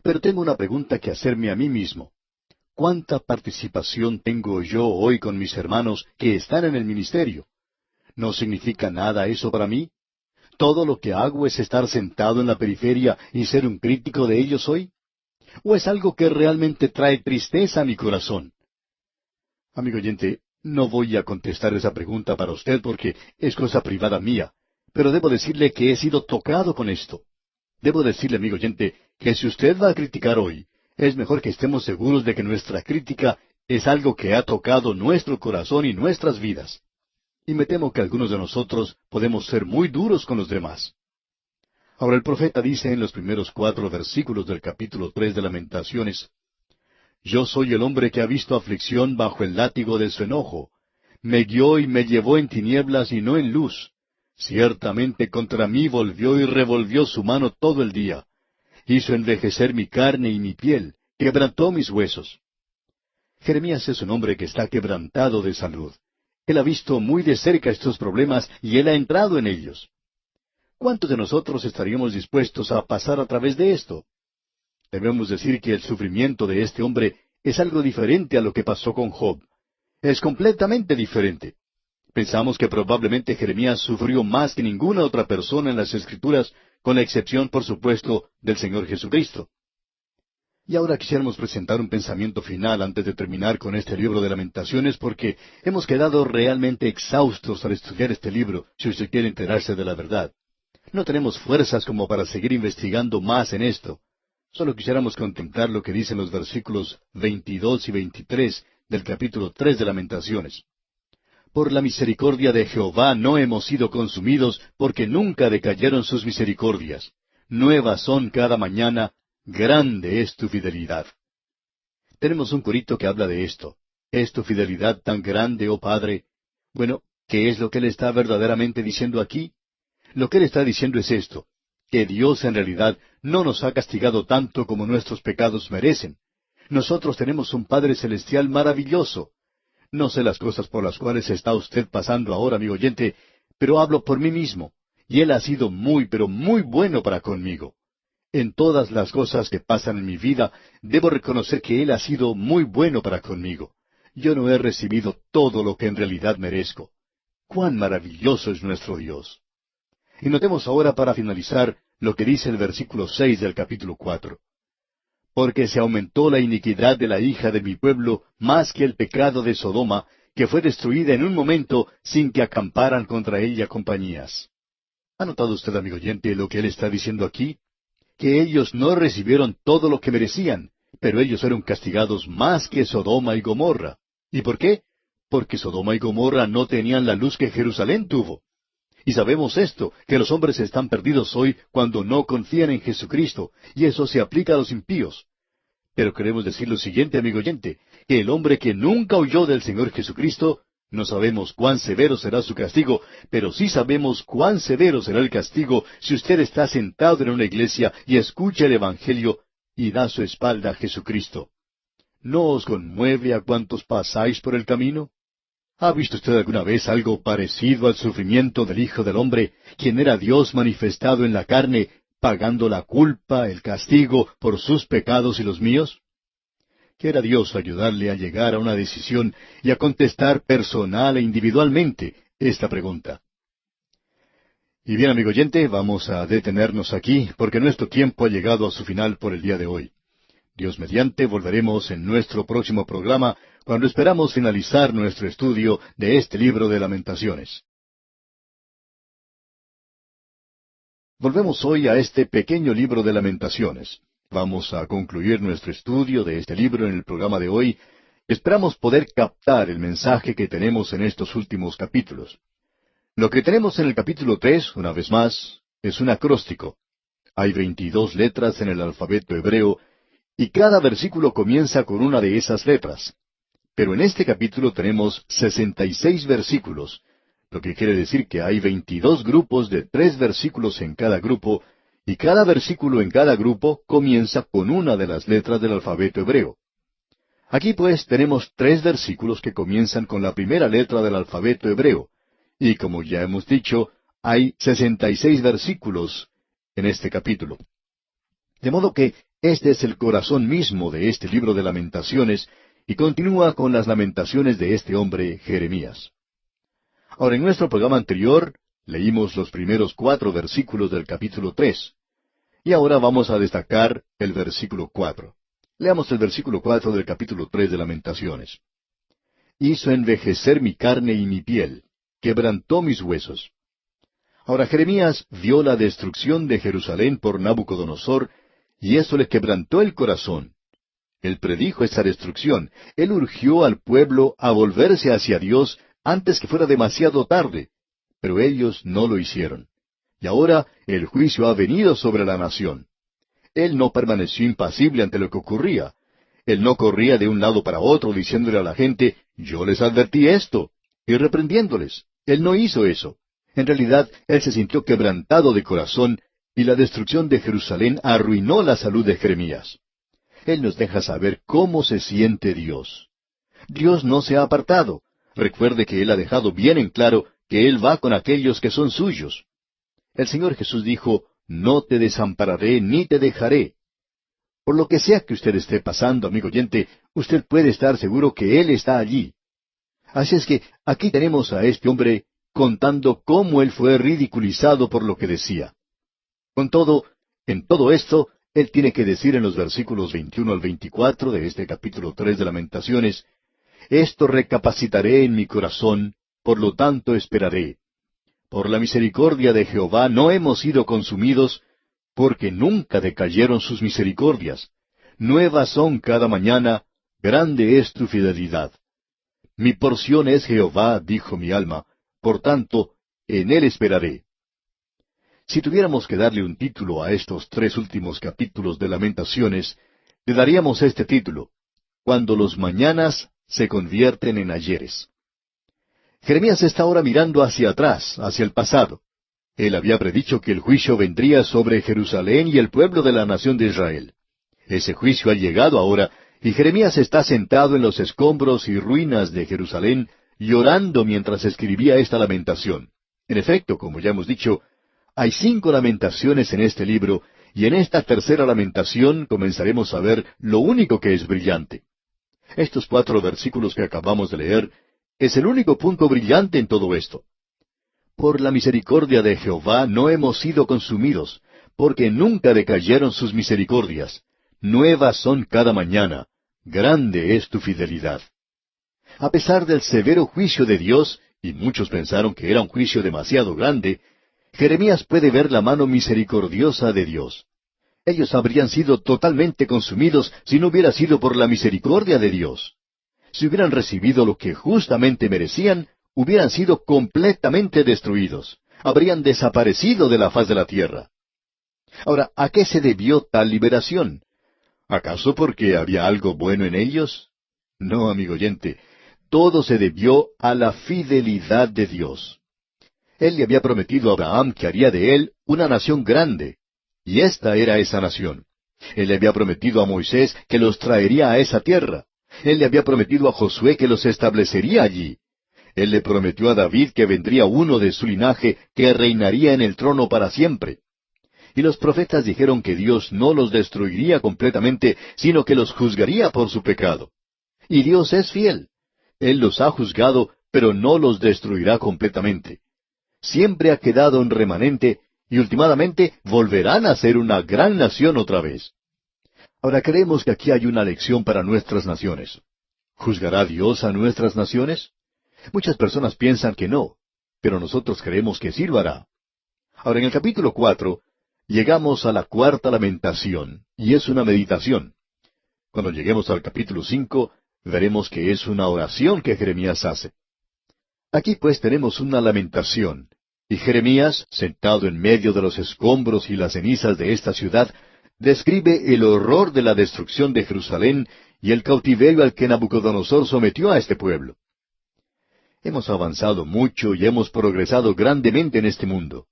Speaker 1: pero tengo una pregunta que hacerme a mí mismo. ¿Cuánta participación tengo yo hoy con mis hermanos que están en el ministerio? ¿No significa nada eso para mí? ¿Todo lo que hago es estar sentado en la periferia y ser un crítico de ellos hoy? ¿O es algo que realmente trae tristeza a mi corazón? Amigo oyente, no voy a contestar esa pregunta para usted porque es cosa privada mía, pero debo decirle que he sido tocado con esto. Debo decirle, amigo oyente, que si usted va a criticar hoy, es mejor que estemos seguros de que nuestra crítica es algo que ha tocado nuestro corazón y nuestras vidas. Y me temo que algunos de nosotros podemos ser muy duros con los demás. Ahora el profeta dice en los primeros 4 versículos del capítulo 3 de Lamentaciones, «Yo soy el hombre que ha visto aflicción bajo el látigo de su enojo. Me guió y me llevó en tinieblas y no en luz. Ciertamente contra mí volvió y revolvió su mano todo el día. Hizo envejecer mi carne y mi piel, quebrantó mis huesos». Jeremías es un hombre que está quebrantado de salud. Él ha visto muy de cerca estos problemas y él ha entrado en ellos. ¿Cuántos de nosotros estaríamos dispuestos a pasar a través de esto? Debemos decir que el sufrimiento de este hombre es algo diferente a lo que pasó con Job. Es completamente diferente. Pensamos que probablemente Jeremías sufrió más que ninguna otra persona en las Escrituras, con la excepción, por supuesto, del Señor Jesucristo. Y ahora quisiéramos presentar un pensamiento final antes de terminar con este libro de Lamentaciones, porque hemos quedado realmente exhaustos al estudiar este libro, si usted quiere enterarse de la verdad. No tenemos fuerzas como para seguir investigando más en esto. Solo quisiéramos contemplar lo que dicen los versículos 22 y 23 del capítulo 3 de Lamentaciones. Por la misericordia de Jehová no hemos sido consumidos, porque nunca decayeron sus misericordias. Nuevas son cada mañana, grande es tu fidelidad. Tenemos un corito que habla de esto. ¿Es tu fidelidad tan grande, oh Padre? Bueno, ¿qué es lo que Él está verdaderamente diciendo aquí? Lo que Él está diciendo es esto, que Dios en realidad no nos ha castigado tanto como nuestros pecados merecen. Nosotros tenemos un Padre Celestial maravilloso. No sé las cosas por las cuales está usted pasando ahora, amigo oyente, pero hablo por mí mismo, y Él ha sido muy, pero muy bueno para conmigo. En todas las cosas que pasan en mi vida, debo reconocer que Él ha sido muy bueno para conmigo. Yo no he recibido todo lo que en realidad merezco. ¡Cuán maravilloso es nuestro Dios! Y notemos ahora para finalizar lo que dice el versículo 6 del capítulo 4. Porque se aumentó la iniquidad de la hija de mi pueblo más que el pecado de Sodoma, que fue destruida en un momento sin que acamparan contra ella compañías. ¿Ha notado usted, amigo oyente, lo que él está diciendo aquí? Que ellos no recibieron todo lo que merecían, pero ellos fueron castigados más que Sodoma y Gomorra. ¿Y por qué? Porque Sodoma y Gomorra no tenían la luz que Jerusalén tuvo. Y sabemos esto, que los hombres están perdidos hoy cuando no confían en Jesucristo, y eso se aplica a los impíos. Pero queremos decir lo siguiente, amigo oyente, que el hombre que nunca oyó del Señor Jesucristo, no sabemos cuán severo será su castigo, pero sí sabemos cuán severo será el castigo si usted está sentado en una iglesia y escucha el Evangelio y da su espalda a Jesucristo. ¿No os conmueve a cuantos pasáis por el camino? ¿Ha visto usted alguna vez algo parecido al sufrimiento del Hijo del Hombre, quien era Dios manifestado en la carne, pagando la culpa, el castigo, por sus pecados y los míos? Quiera Dios ayudarle a llegar a una decisión y a contestar personal e individualmente esta pregunta. Y bien, amigo oyente, vamos a detenernos aquí, porque nuestro tiempo ha llegado a su final por el día de hoy. Dios mediante, volveremos en nuestro próximo programa, cuando esperamos finalizar nuestro estudio de este libro de Lamentaciones. Volvemos hoy a este pequeño libro de Lamentaciones. Vamos a concluir nuestro estudio de este libro en el programa de hoy. Esperamos poder captar el mensaje que tenemos en estos últimos capítulos. Lo que tenemos en el capítulo 3, una vez más, es un acróstico. Hay 22 letras en el alfabeto hebreo, y cada versículo comienza con una de esas letras. Pero en este capítulo tenemos 66 versículos, lo que quiere decir que hay 22 grupos de 3 versículos en cada grupo, y cada versículo en cada grupo comienza con una de las letras del alfabeto hebreo. Aquí pues tenemos 3 versículos que comienzan con la primera letra del alfabeto hebreo, y como ya hemos dicho, hay 66 versículos en este capítulo. De modo que este es el corazón mismo de este libro de Lamentaciones, y continúa con las lamentaciones de este hombre, Jeremías. Ahora, en nuestro programa anterior, leímos los primeros 4 versículos del capítulo 3, y ahora vamos a destacar el versículo 4. Leamos el versículo 4 del capítulo 3 de Lamentaciones. Hizo envejecer mi carne y mi piel, quebrantó mis huesos. Ahora Jeremías vio la destrucción de Jerusalén por Nabucodonosor, y eso le quebrantó el corazón. Él predijo esa destrucción. Él urgió al pueblo a volverse hacia Dios antes que fuera demasiado tarde, pero ellos no lo hicieron. Y ahora el juicio ha venido sobre la nación. Él no permaneció impasible ante lo que ocurría. Él no corría de un lado para otro diciéndole a la gente, yo les advertí esto, y reprendiéndoles. Él no hizo eso. En realidad, él se sintió quebrantado de corazón, y la destrucción de Jerusalén arruinó la salud de Jeremías. Él nos deja saber cómo se siente Dios. Dios no se ha apartado. Recuerde que Él ha dejado bien en claro que Él va con aquellos que son suyos. El Señor Jesús dijo, no te desampararé ni te dejaré. Por lo que sea que usted esté pasando, amigo oyente, usted puede estar seguro que Él está allí. Así es que aquí tenemos a este hombre contando cómo él fue ridiculizado por lo que decía. Con todo, en todo esto, él tiene que decir en los versículos 21 al 24 de este capítulo 3 de Lamentaciones, esto recapacitaré en mi corazón, por lo tanto esperaré. Por la misericordia de Jehová no hemos sido consumidos, porque nunca decayeron sus misericordias. Nuevas son cada mañana, grande es tu fidelidad. Mi porción es Jehová, dijo mi alma, por tanto, en él esperaré. Si tuviéramos que darle un título a estos 3 últimos capítulos de Lamentaciones, le daríamos este título, Cuando los mañanas se convierten en ayeres. Jeremías está ahora mirando hacia atrás, hacia el pasado. Él había predicho que el juicio vendría sobre Jerusalén y el pueblo de la nación de Israel. Ese juicio ha llegado ahora, y Jeremías está sentado en los escombros y ruinas de Jerusalén, llorando mientras escribía esta lamentación. En efecto, como ya hemos dicho, hay 5 lamentaciones en este libro, y en esta tercera lamentación comenzaremos a ver lo único que es brillante. Estos 4 versículos que acabamos de leer es el único punto brillante en todo esto. Por la misericordia de Jehová no hemos sido consumidos, porque nunca decayeron sus misericordias. Nuevas son cada mañana. Grande es tu fidelidad. A pesar del severo juicio de Dios, y muchos pensaron que era un juicio demasiado grande, Jeremías puede ver la mano misericordiosa de Dios. Ellos habrían sido totalmente consumidos si no hubiera sido por la misericordia de Dios. Si hubieran recibido lo que justamente merecían, hubieran sido completamente destruidos. Habrían desaparecido de la faz de la tierra. Ahora, ¿a qué se debió tal liberación? ¿Acaso porque había algo bueno en ellos? No, amigo oyente, todo se debió a la fidelidad de Dios. Él le había prometido a Abraham que haría de él una nación grande, y esta era esa nación. Él le había prometido a Moisés que los traería a esa tierra. Él le había prometido a Josué que los establecería allí. Él le prometió a David que vendría uno de su linaje que reinaría en el trono para siempre. Y los profetas dijeron que Dios no los destruiría completamente, sino que los juzgaría por su pecado. Y Dios es fiel. Él los ha juzgado, pero no los destruirá completamente. Siempre ha quedado un remanente, y últimamente volverán a ser una gran nación otra vez. Ahora creemos que aquí hay una lección para nuestras naciones. ¿Juzgará Dios a nuestras naciones? Muchas personas piensan que no, pero nosotros creemos que sí lo hará. Ahora, en el capítulo 4, llegamos a la 4ª lamentación, y es una meditación. Cuando lleguemos al capítulo 5, veremos que es una oración que Jeremías hace. Aquí pues tenemos una lamentación, y Jeremías, sentado en medio de los escombros y las cenizas de esta ciudad, describe el horror de la destrucción de Jerusalén y el cautiverio al que Nabucodonosor sometió a este pueblo. Hemos avanzado mucho y hemos progresado grandemente en este mundo.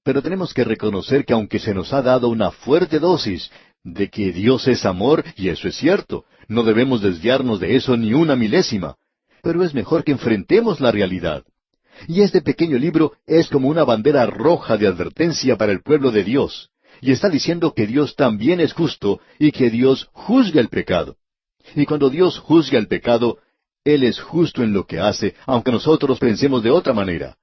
Speaker 1: Pero tenemos que reconocer que aunque se nos ha dado una fuerte dosis de que Dios es amor, y eso es cierto, no debemos desviarnos de eso ni una milésima, pero es mejor que enfrentemos la realidad. Y este pequeño libro es como una bandera roja de advertencia para el pueblo de Dios, y está diciendo que Dios también es justo y que Dios juzga el pecado. Y cuando Dios juzga el pecado, Él es justo en lo que hace, aunque nosotros pensemos de otra manera.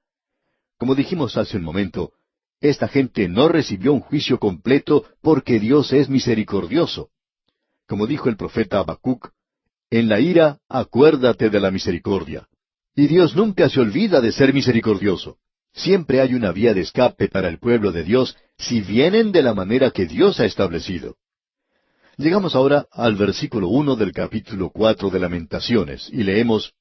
Speaker 1: Como dijimos hace un momento, esta gente no recibió un juicio completo porque Dios es misericordioso. Como dijo el profeta Habacuc, en la ira acuérdate de la misericordia. Y Dios nunca se olvida de ser misericordioso. Siempre hay una vía de escape para el pueblo de Dios si vienen de la manera que Dios ha establecido. Llegamos ahora al versículo 1 del capítulo 4 de Lamentaciones, y leemos,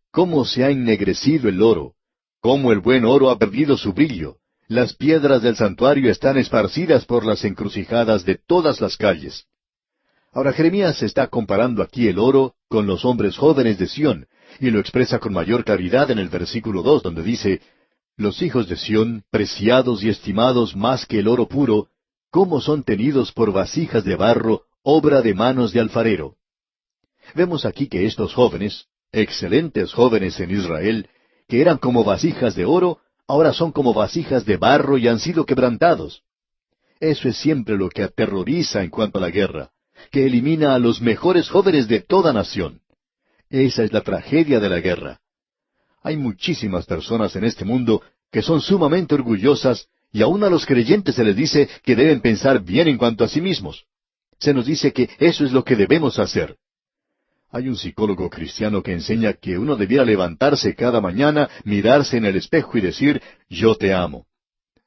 Speaker 1: «Cómo se ha ennegrecido el oro, cómo el buen oro ha perdido su brillo. Las piedras del santuario están esparcidas por las encrucijadas de todas las calles». Ahora Jeremías está comparando aquí el oro con los hombres jóvenes de Sión, y lo expresa con mayor claridad en el versículo 2, donde dice, «Los hijos de Sión, preciados y estimados más que el oro puro, cómo son tenidos por vasijas de barro, obra de manos de alfarero». Vemos aquí que estos jóvenes, excelentes jóvenes en Israel, que eran como vasijas de oro, ahora son como vasijas de barro y han sido quebrantados. Eso es siempre lo que aterroriza en cuanto a la guerra, que elimina a los mejores jóvenes de toda nación. Esa es la tragedia de la guerra. Hay muchísimas personas en este mundo que son sumamente orgullosas, y aun a los creyentes se les dice que deben pensar bien en cuanto a sí mismos. Se nos dice que eso es lo que debemos hacer. Hay un psicólogo cristiano que enseña que uno debiera levantarse cada mañana, mirarse en el espejo y decir, yo te amo.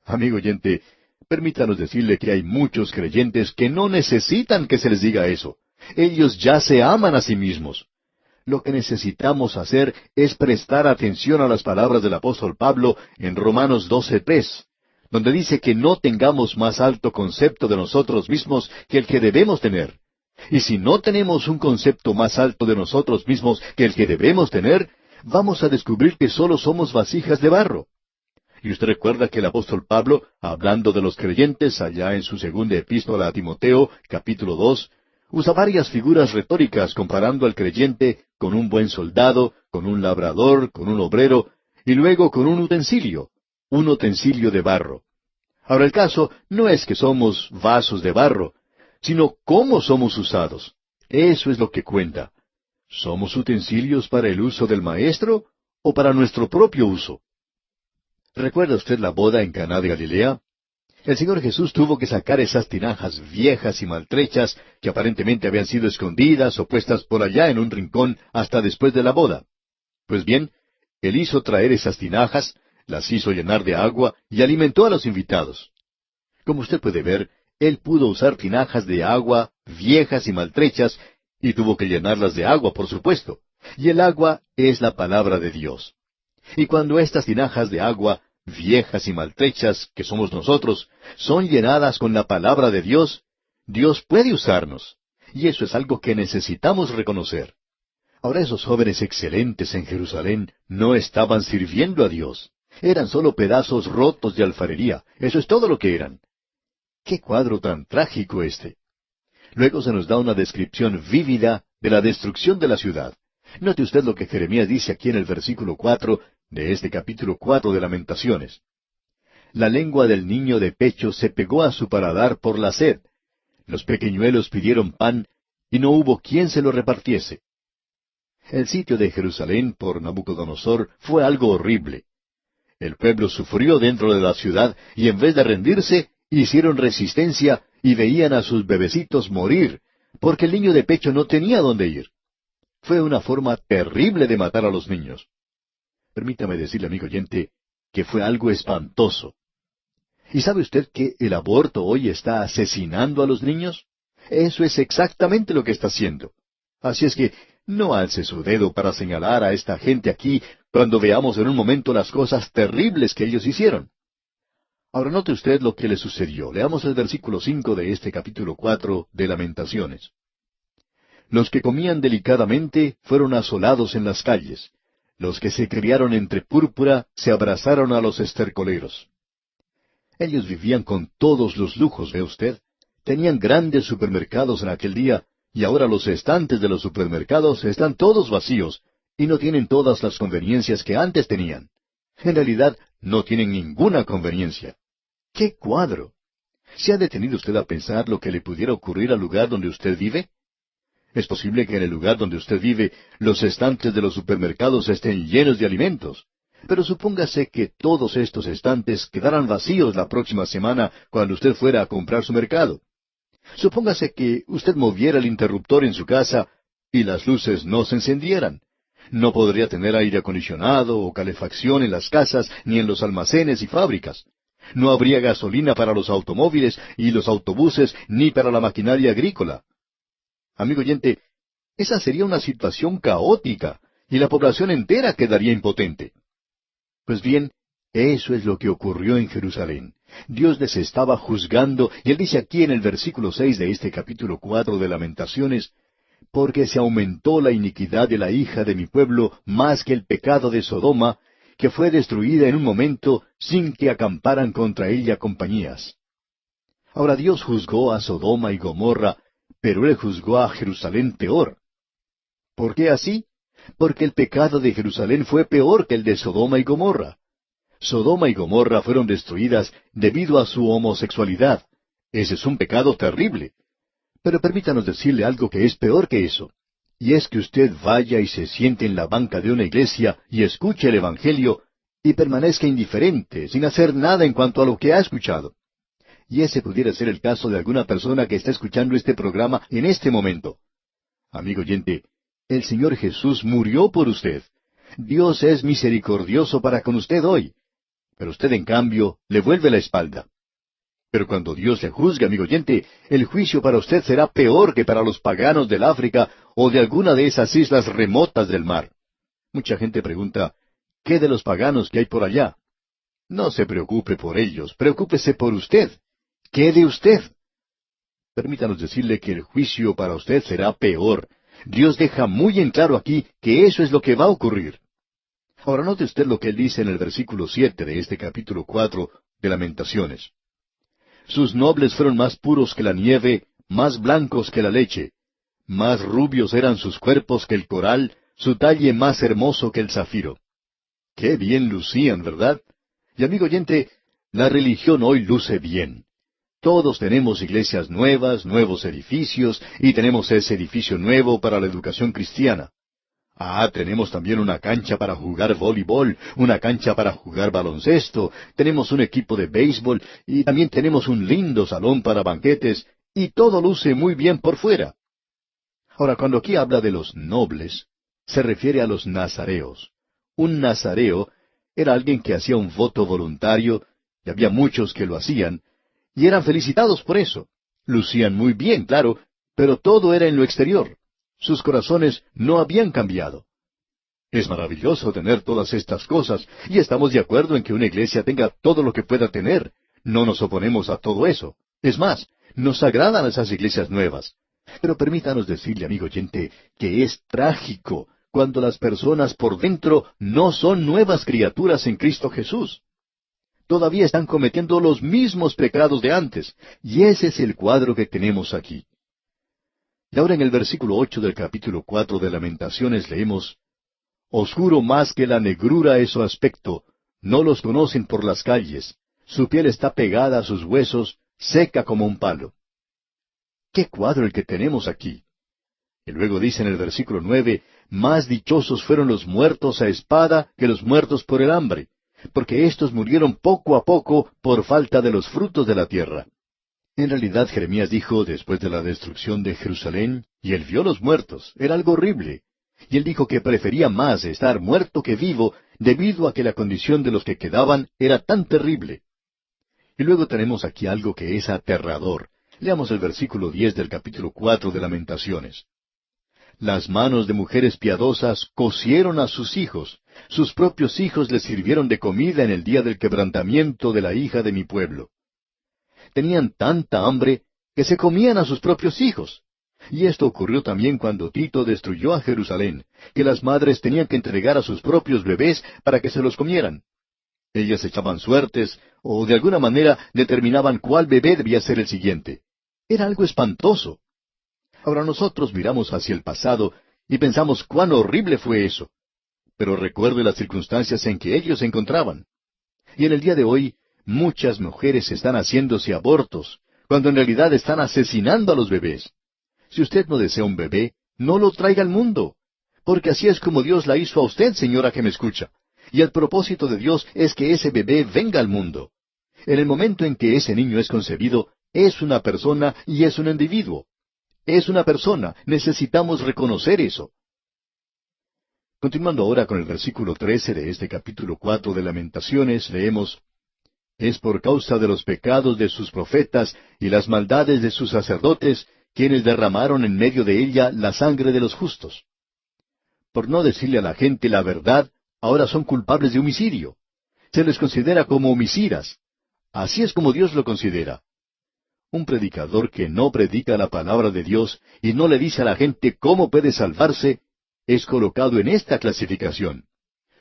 Speaker 1: Amigo oyente, permítanos decirle que hay muchos creyentes que no necesitan que se les diga eso. Ellos ya se aman a sí mismos. Lo que necesitamos hacer es prestar atención a las palabras del apóstol Pablo en Romanos 12:3, donde dice que no tengamos más alto concepto de nosotros mismos que el que debemos tener. Y si no tenemos un concepto más alto de nosotros mismos que el que debemos tener, vamos a descubrir que solo somos vasijas de barro. Y usted recuerda que el apóstol Pablo, hablando de los creyentes allá en su segunda epístola a Timoteo, capítulo 2, usa varias figuras retóricas comparando al creyente con un buen soldado, con un labrador, con un obrero, y luego con un utensilio de barro. Ahora el caso no es que somos vasos de barro, sino cómo somos usados. Eso es lo que cuenta. ¿Somos utensilios para el uso del Maestro o para nuestro propio uso? ¿Recuerda usted la boda en Caná de Galilea? El Señor Jesús tuvo que sacar esas tinajas viejas y maltrechas que aparentemente habían sido escondidas o puestas por allá en un rincón hasta después de la boda. Pues bien, Él hizo traer esas tinajas, las hizo llenar de agua y alimentó a los invitados. Como usted puede ver, Él pudo usar tinajas de agua viejas y maltrechas y tuvo que llenarlas de agua, por supuesto. Y el agua es la palabra de Dios. Y cuando estas tinajas de agua viejas y maltrechas, que somos nosotros, son llenadas con la palabra de Dios, Dios puede usarnos. Y eso es algo que necesitamos reconocer. Ahora esos jóvenes excelentes en Jerusalén no estaban sirviendo a Dios. Eran solo pedazos rotos de alfarería. Eso es todo lo que eran. ¡Qué cuadro tan trágico este! Luego se nos da una descripción vívida de la destrucción de la ciudad. Note usted lo que Jeremías dice aquí en el versículo 4 de este capítulo 4 de Lamentaciones. La lengua del niño de pecho se pegó a su paladar por la sed. Los pequeñuelos pidieron pan, y no hubo quien se lo repartiese. El sitio de Jerusalén por Nabucodonosor fue algo horrible. El pueblo sufrió dentro de la ciudad, y en vez de rendirse, hicieron resistencia y veían a sus bebecitos morir, porque el niño de pecho no tenía dónde ir. Fue una forma terrible de matar a los niños. Permítame decirle, amigo oyente, que fue algo espantoso. ¿Y sabe usted que el aborto hoy está asesinando a los niños? Eso es exactamente lo que está haciendo. Así es que no alce su dedo para señalar a esta gente aquí cuando veamos en un momento las cosas terribles que ellos hicieron. Ahora note usted lo que le sucedió. Leamos el versículo 5 de este capítulo 4 de Lamentaciones. Los que comían delicadamente fueron asolados en las calles. Los que se criaron entre púrpura se abrazaron a los estercoleros. Ellos vivían con todos los lujos, ¿ve usted? Tenían grandes supermercados en aquel día, y ahora los estantes de los supermercados están todos vacíos, y no tienen todas las conveniencias que antes tenían. En realidad, no tienen ninguna conveniencia. ¡Qué cuadro! ¿Se ha detenido usted a pensar lo que le pudiera ocurrir al lugar donde usted vive? Es posible que en el lugar donde usted vive los estantes de los supermercados estén llenos de alimentos. Pero supóngase que todos estos estantes quedaran vacíos la próxima semana cuando usted fuera a comprar su mercado. Supóngase que usted moviera el interruptor en su casa y las luces no se encendieran. No podría tener aire acondicionado o calefacción en las casas ni en los almacenes y fábricas. No habría gasolina para los automóviles y los autobuses ni para la maquinaria agrícola. Amigo oyente, esa sería una situación caótica y la población entera quedaría impotente. Pues bien, eso es lo que ocurrió en Jerusalén. Dios les estaba juzgando, y Él dice aquí en el versículo 6 de este capítulo 4 de Lamentaciones, porque se aumentó la iniquidad de la hija de mi pueblo más que el pecado de Sodoma, que fue destruida en un momento sin que acamparan contra ella compañías. Ahora Dios juzgó a Sodoma y Gomorra, pero Él juzgó a Jerusalén peor. ¿Por qué así? porque el pecado de Jerusalén fue peor que el de Sodoma y Gomorra. Sodoma y Gomorra fueron destruidas debido a su homosexualidad. Ese es un pecado terrible. Pero permítanos decirle algo que es peor que eso. Y es que usted vaya y se siente en la banca de una iglesia y escuche el Evangelio y permanezca indiferente, sin hacer nada en cuanto a lo que ha escuchado. Y ese pudiera ser el caso de alguna persona que está escuchando este programa en este momento. Amigo oyente, el Señor Jesús murió por usted. Dios es misericordioso para con usted hoy. Pero usted, en cambio, le vuelve la espalda. Pero cuando Dios le juzgue, amigo oyente, el juicio para usted será peor que para los paganos del África o de alguna de esas islas remotas del mar. Mucha gente pregunta, ¿qué de los paganos que hay por allá? No se preocupe por ellos, preocúpese por usted. ¿Qué de usted? Permítanos decirle que el juicio para usted será peor. Dios deja muy en claro aquí que eso es lo que va a ocurrir. Ahora note usted lo que él dice en el versículo 7 de este capítulo 4 de Lamentaciones. Sus nobles fueron más puros que la nieve, más blancos que la leche. Más rubios eran sus cuerpos que el coral, su talle más hermoso que el zafiro. Qué bien lucían, ¿verdad? Y amigo oyente, la religión hoy luce bien. Todos tenemos iglesias nuevas, nuevos edificios, y tenemos ese edificio nuevo para la educación cristiana. Tenemos también una cancha para jugar voleibol, una cancha para jugar baloncesto, tenemos un equipo de béisbol, y también tenemos un lindo salón para banquetes, y todo luce muy bien por fuera. Ahora, cuando aquí habla de los nobles, se refiere a los nazareos. Un nazareo era alguien que hacía un voto voluntario, y había muchos que lo hacían, y eran felicitados por eso. Lucían muy bien, claro, pero todo era en lo exterior. Sus corazones no habían cambiado. Es maravilloso tener todas estas cosas, y estamos de acuerdo en que una iglesia tenga todo lo que pueda tener. No nos oponemos a todo eso. Es más, nos agradan esas iglesias nuevas. Pero permítanos decirle, amigo oyente, que es trágico cuando las personas por dentro no son nuevas criaturas en Cristo Jesús. Todavía están cometiendo los mismos pecados de antes, y ese es el cuadro que tenemos aquí. Y ahora en el versículo 8 del capítulo 4 de Lamentaciones leemos, Oscuro más que la negrura es su aspecto, no los conocen por las calles, su piel está pegada a sus huesos, seca como un palo. ¡Qué cuadro el que tenemos aquí! Y luego dice en el versículo 9, Más dichosos fueron los muertos a espada que los muertos por el hambre, porque éstos murieron poco a poco por falta de los frutos de la tierra. En realidad Jeremías dijo, después de la destrucción de Jerusalén, y él vio los muertos, era algo horrible. Y él dijo que prefería más estar muerto que vivo, debido a que la condición de los que quedaban era tan terrible. Y luego tenemos aquí algo que es aterrador. Leamos el versículo 10 del capítulo 4 de Lamentaciones. Las manos de mujeres piadosas cocieron a sus propios hijos les sirvieron de comida en el día del quebrantamiento de la hija de mi pueblo. Tenían tanta hambre que se comían a sus propios hijos. Y esto ocurrió también cuando Tito destruyó a Jerusalén, que las madres tenían que entregar a sus propios bebés para que se los comieran. Ellas echaban suertes, o de alguna manera determinaban cuál bebé debía ser el siguiente. Era algo espantoso. Ahora nosotros miramos hacia el pasado y pensamos cuán horrible fue eso. Pero recuerde las circunstancias en que ellos se encontraban. Y en el día de hoy, muchas mujeres están haciéndose abortos, cuando en realidad están asesinando a los bebés. Si usted no desea un bebé, no lo traiga al mundo, porque así es como Dios la hizo a usted, señora que me escucha. Y el propósito de Dios es que ese bebé venga al mundo. En el momento en que ese niño es concebido, es una persona y es un individuo. Es una persona, necesitamos reconocer eso. Continuando ahora con el versículo 13 de este capítulo 4 de Lamentaciones, leemos, Es por causa de los pecados de sus profetas y las maldades de sus sacerdotes, quienes derramaron en medio de ella la sangre de los justos. Por no decirle a la gente la verdad, ahora son culpables de homicidio. Se les considera como homicidas. Así es como Dios lo considera. Un predicador que no predica la palabra de Dios y no le dice a la gente cómo puede salvarse, es colocado en esta clasificación.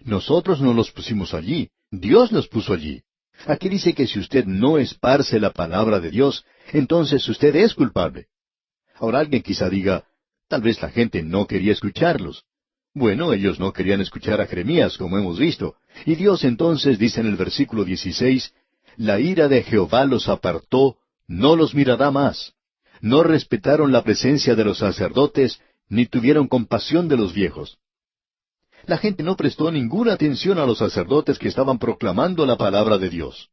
Speaker 1: Nosotros no los pusimos allí, Dios nos puso allí. Aquí dice que si usted no esparce la palabra de Dios, entonces usted es culpable. Ahora alguien quizá diga, tal vez la gente no quería escucharlos. Bueno, ellos no querían escuchar a Jeremías, como hemos visto. Y Dios entonces dice en el versículo 16, la ira de Jehová los apartó, no los mirará más. No respetaron la presencia de los sacerdotes, ni tuvieron compasión de los viejos. La gente no prestó ninguna atención a los sacerdotes que estaban proclamando la palabra de Dios.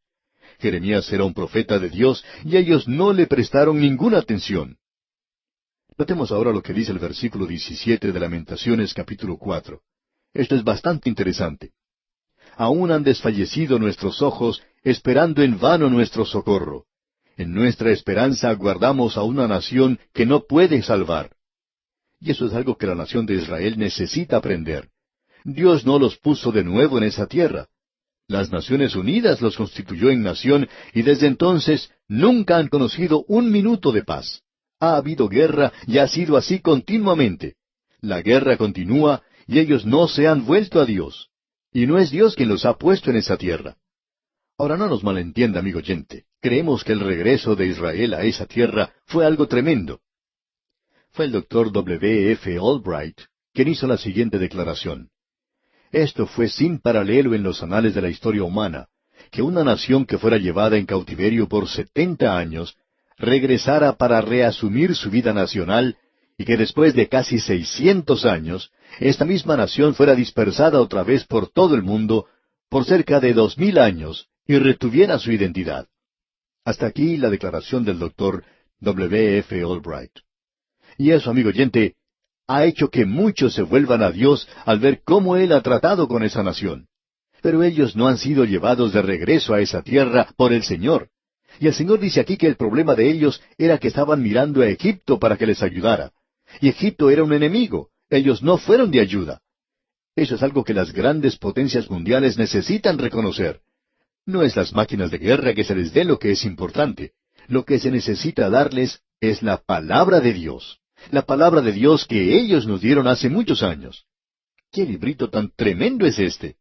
Speaker 1: Jeremías era un profeta de Dios y ellos no le prestaron ninguna atención. Notemos ahora lo que dice el versículo 17 de Lamentaciones capítulo 4. Esto es bastante interesante. Aún han desfallecido nuestros ojos, esperando en vano nuestro socorro. En nuestra esperanza aguardamos a una nación que no puede salvar. Y eso es algo que la nación de Israel necesita aprender. Dios no los puso de nuevo en esa tierra. Las Naciones Unidas los constituyó en nación y desde entonces nunca han conocido un minuto de paz. Ha habido guerra y ha sido así continuamente. La guerra continúa y ellos no se han vuelto a Dios. Y no es Dios quien los ha puesto en esa tierra. Ahora no nos malentienda, amigo oyente. Creemos que el regreso de Israel a esa tierra fue algo tremendo. Fue el doctor W. F. Albright quien hizo la siguiente declaración. Esto fue sin paralelo en los anales de la historia humana, que una nación que fuera llevada en cautiverio por 70 años, regresara para reasumir su vida nacional, y que después de casi 600 años, esta misma nación fuera dispersada otra vez por todo el mundo, por cerca de 2000 años, y retuviera su identidad. Hasta aquí la declaración del doctor W. F. Albright. Y eso, amigo oyente, ha hecho que muchos se vuelvan a Dios al ver cómo Él ha tratado con esa nación. Pero ellos no han sido llevados de regreso a esa tierra por el Señor. Y el Señor dice aquí que el problema de ellos era que estaban mirando a Egipto para que les ayudara. Y Egipto era un enemigo. Ellos no fueron de ayuda. Eso es algo que las grandes potencias mundiales necesitan reconocer. No es las máquinas de guerra que se les dé lo que es importante. Lo que se necesita darles es la palabra de Dios. La palabra de Dios que ellos nos dieron hace muchos años. ¡Qué librito tan tremendo es este!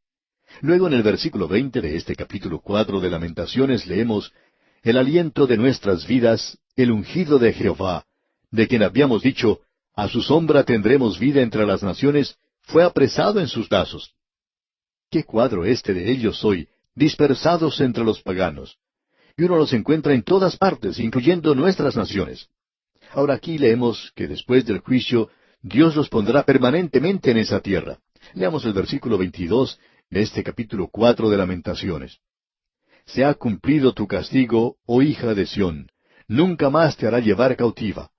Speaker 1: Luego en el versículo 20 de este capítulo 4 de Lamentaciones leemos, el aliento de nuestras vidas, el ungido de Jehová, de quien habíamos dicho, a su sombra tendremos vida entre las naciones, fue apresado en sus lazos. ¡Qué cuadro este de ellos hoy, dispersados entre los paganos! Y uno los encuentra en todas partes, incluyendo nuestras naciones. Ahora aquí leemos que después del juicio, Dios los pondrá permanentemente en esa tierra. Leamos el versículo 22 de este capítulo 4 de Lamentaciones. Se ha cumplido tu castigo, oh hija de Sión. Nunca más te hará llevar cautiva.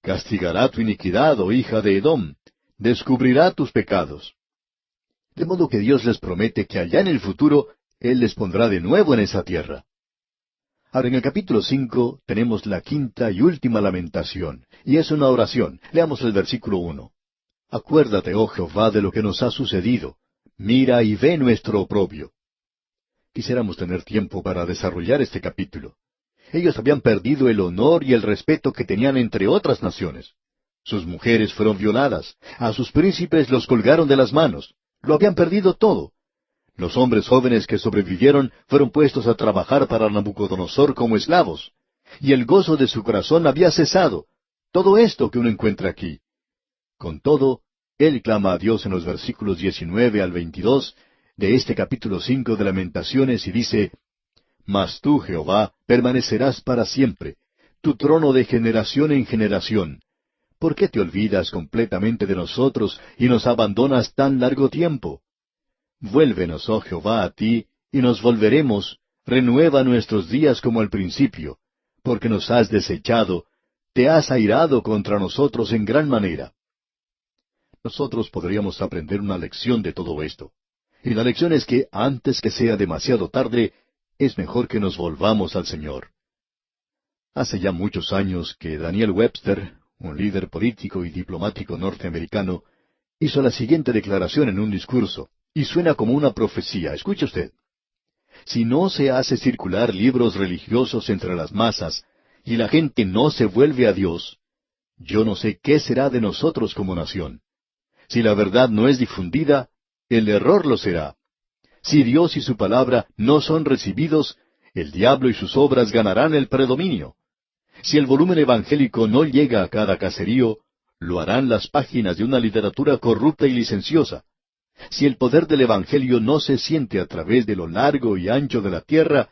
Speaker 1: Castigará tu iniquidad, oh hija de Edom. Descubrirá tus pecados. De modo que Dios les promete que allá en el futuro, Él les pondrá de nuevo en esa tierra. Ahora, en el capítulo 5 tenemos la quinta y última lamentación, y es una oración. Leamos el versículo 1. Acuérdate, oh Jehová, de lo que nos ha sucedido. Mira y ve nuestro oprobio. Quisiéramos tener tiempo para desarrollar este capítulo. Ellos habían perdido el honor y el respeto que tenían entre otras naciones. Sus mujeres fueron violadas, a sus príncipes los colgaron de las manos. Lo habían perdido todo. Los hombres jóvenes que sobrevivieron fueron puestos a trabajar para Nabucodonosor como esclavos. Y el gozo de su corazón había cesado. Todo esto que uno encuentra aquí. Con todo, él clama a Dios en los versículos 19 al 22 de este capítulo 5 de Lamentaciones y dice, Mas tú, Jehová, permanecerás para siempre, tu trono de generación en generación. ¿Por qué te olvidas completamente de nosotros y nos abandonas tan largo tiempo? Vuélvenos, oh Jehová, a ti, y nos volveremos, renueva nuestros días como al principio, porque nos has desechado, te has airado contra nosotros en gran manera. Nosotros podríamos aprender una lección de todo esto. Y la lección es que antes que sea demasiado tarde, es mejor que nos volvamos al Señor. Hace ya muchos años que Daniel Webster, un líder político y diplomático norteamericano, hizo la siguiente declaración en un discurso, y suena como una profecía. Escuche usted. Si no se hace circular libros religiosos entre las masas, y la gente no se vuelve a Dios, yo no sé qué será de nosotros como nación. Si la verdad no es difundida, el error lo será. Si Dios y su palabra no son recibidos, el diablo y sus obras ganarán el predominio. Si el volumen evangélico no llega a cada caserío, lo harán las páginas de una literatura corrupta y licenciosa. Si el poder del Evangelio no se siente a través de lo largo y ancho de la tierra,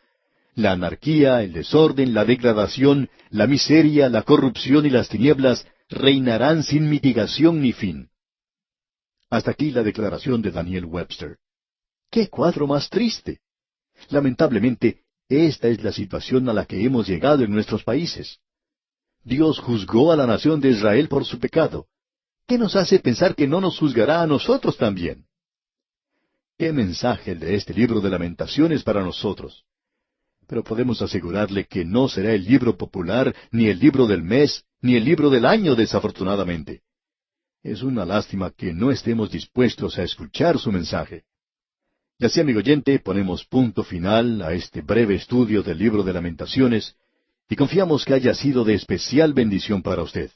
Speaker 1: la anarquía, el desorden, la degradación, la miseria, la corrupción y las tinieblas reinarán sin mitigación ni fin. Hasta aquí la declaración de Daniel Webster. ¡Qué cuadro más triste! Lamentablemente, esta es la situación a la que hemos llegado en nuestros países. Dios juzgó a la nación de Israel por su pecado. ¿Qué nos hace pensar que no nos juzgará a nosotros también? ¡Qué mensaje el de este libro de Lamentaciones para nosotros! Pero podemos asegurarle que no será el libro popular, ni el libro del mes, ni el libro del año, desafortunadamente. Es una lástima que no estemos dispuestos a escuchar su mensaje. Y así, amigo oyente, ponemos punto final a este breve estudio del libro de Lamentaciones, y confiamos que haya sido de especial bendición para usted.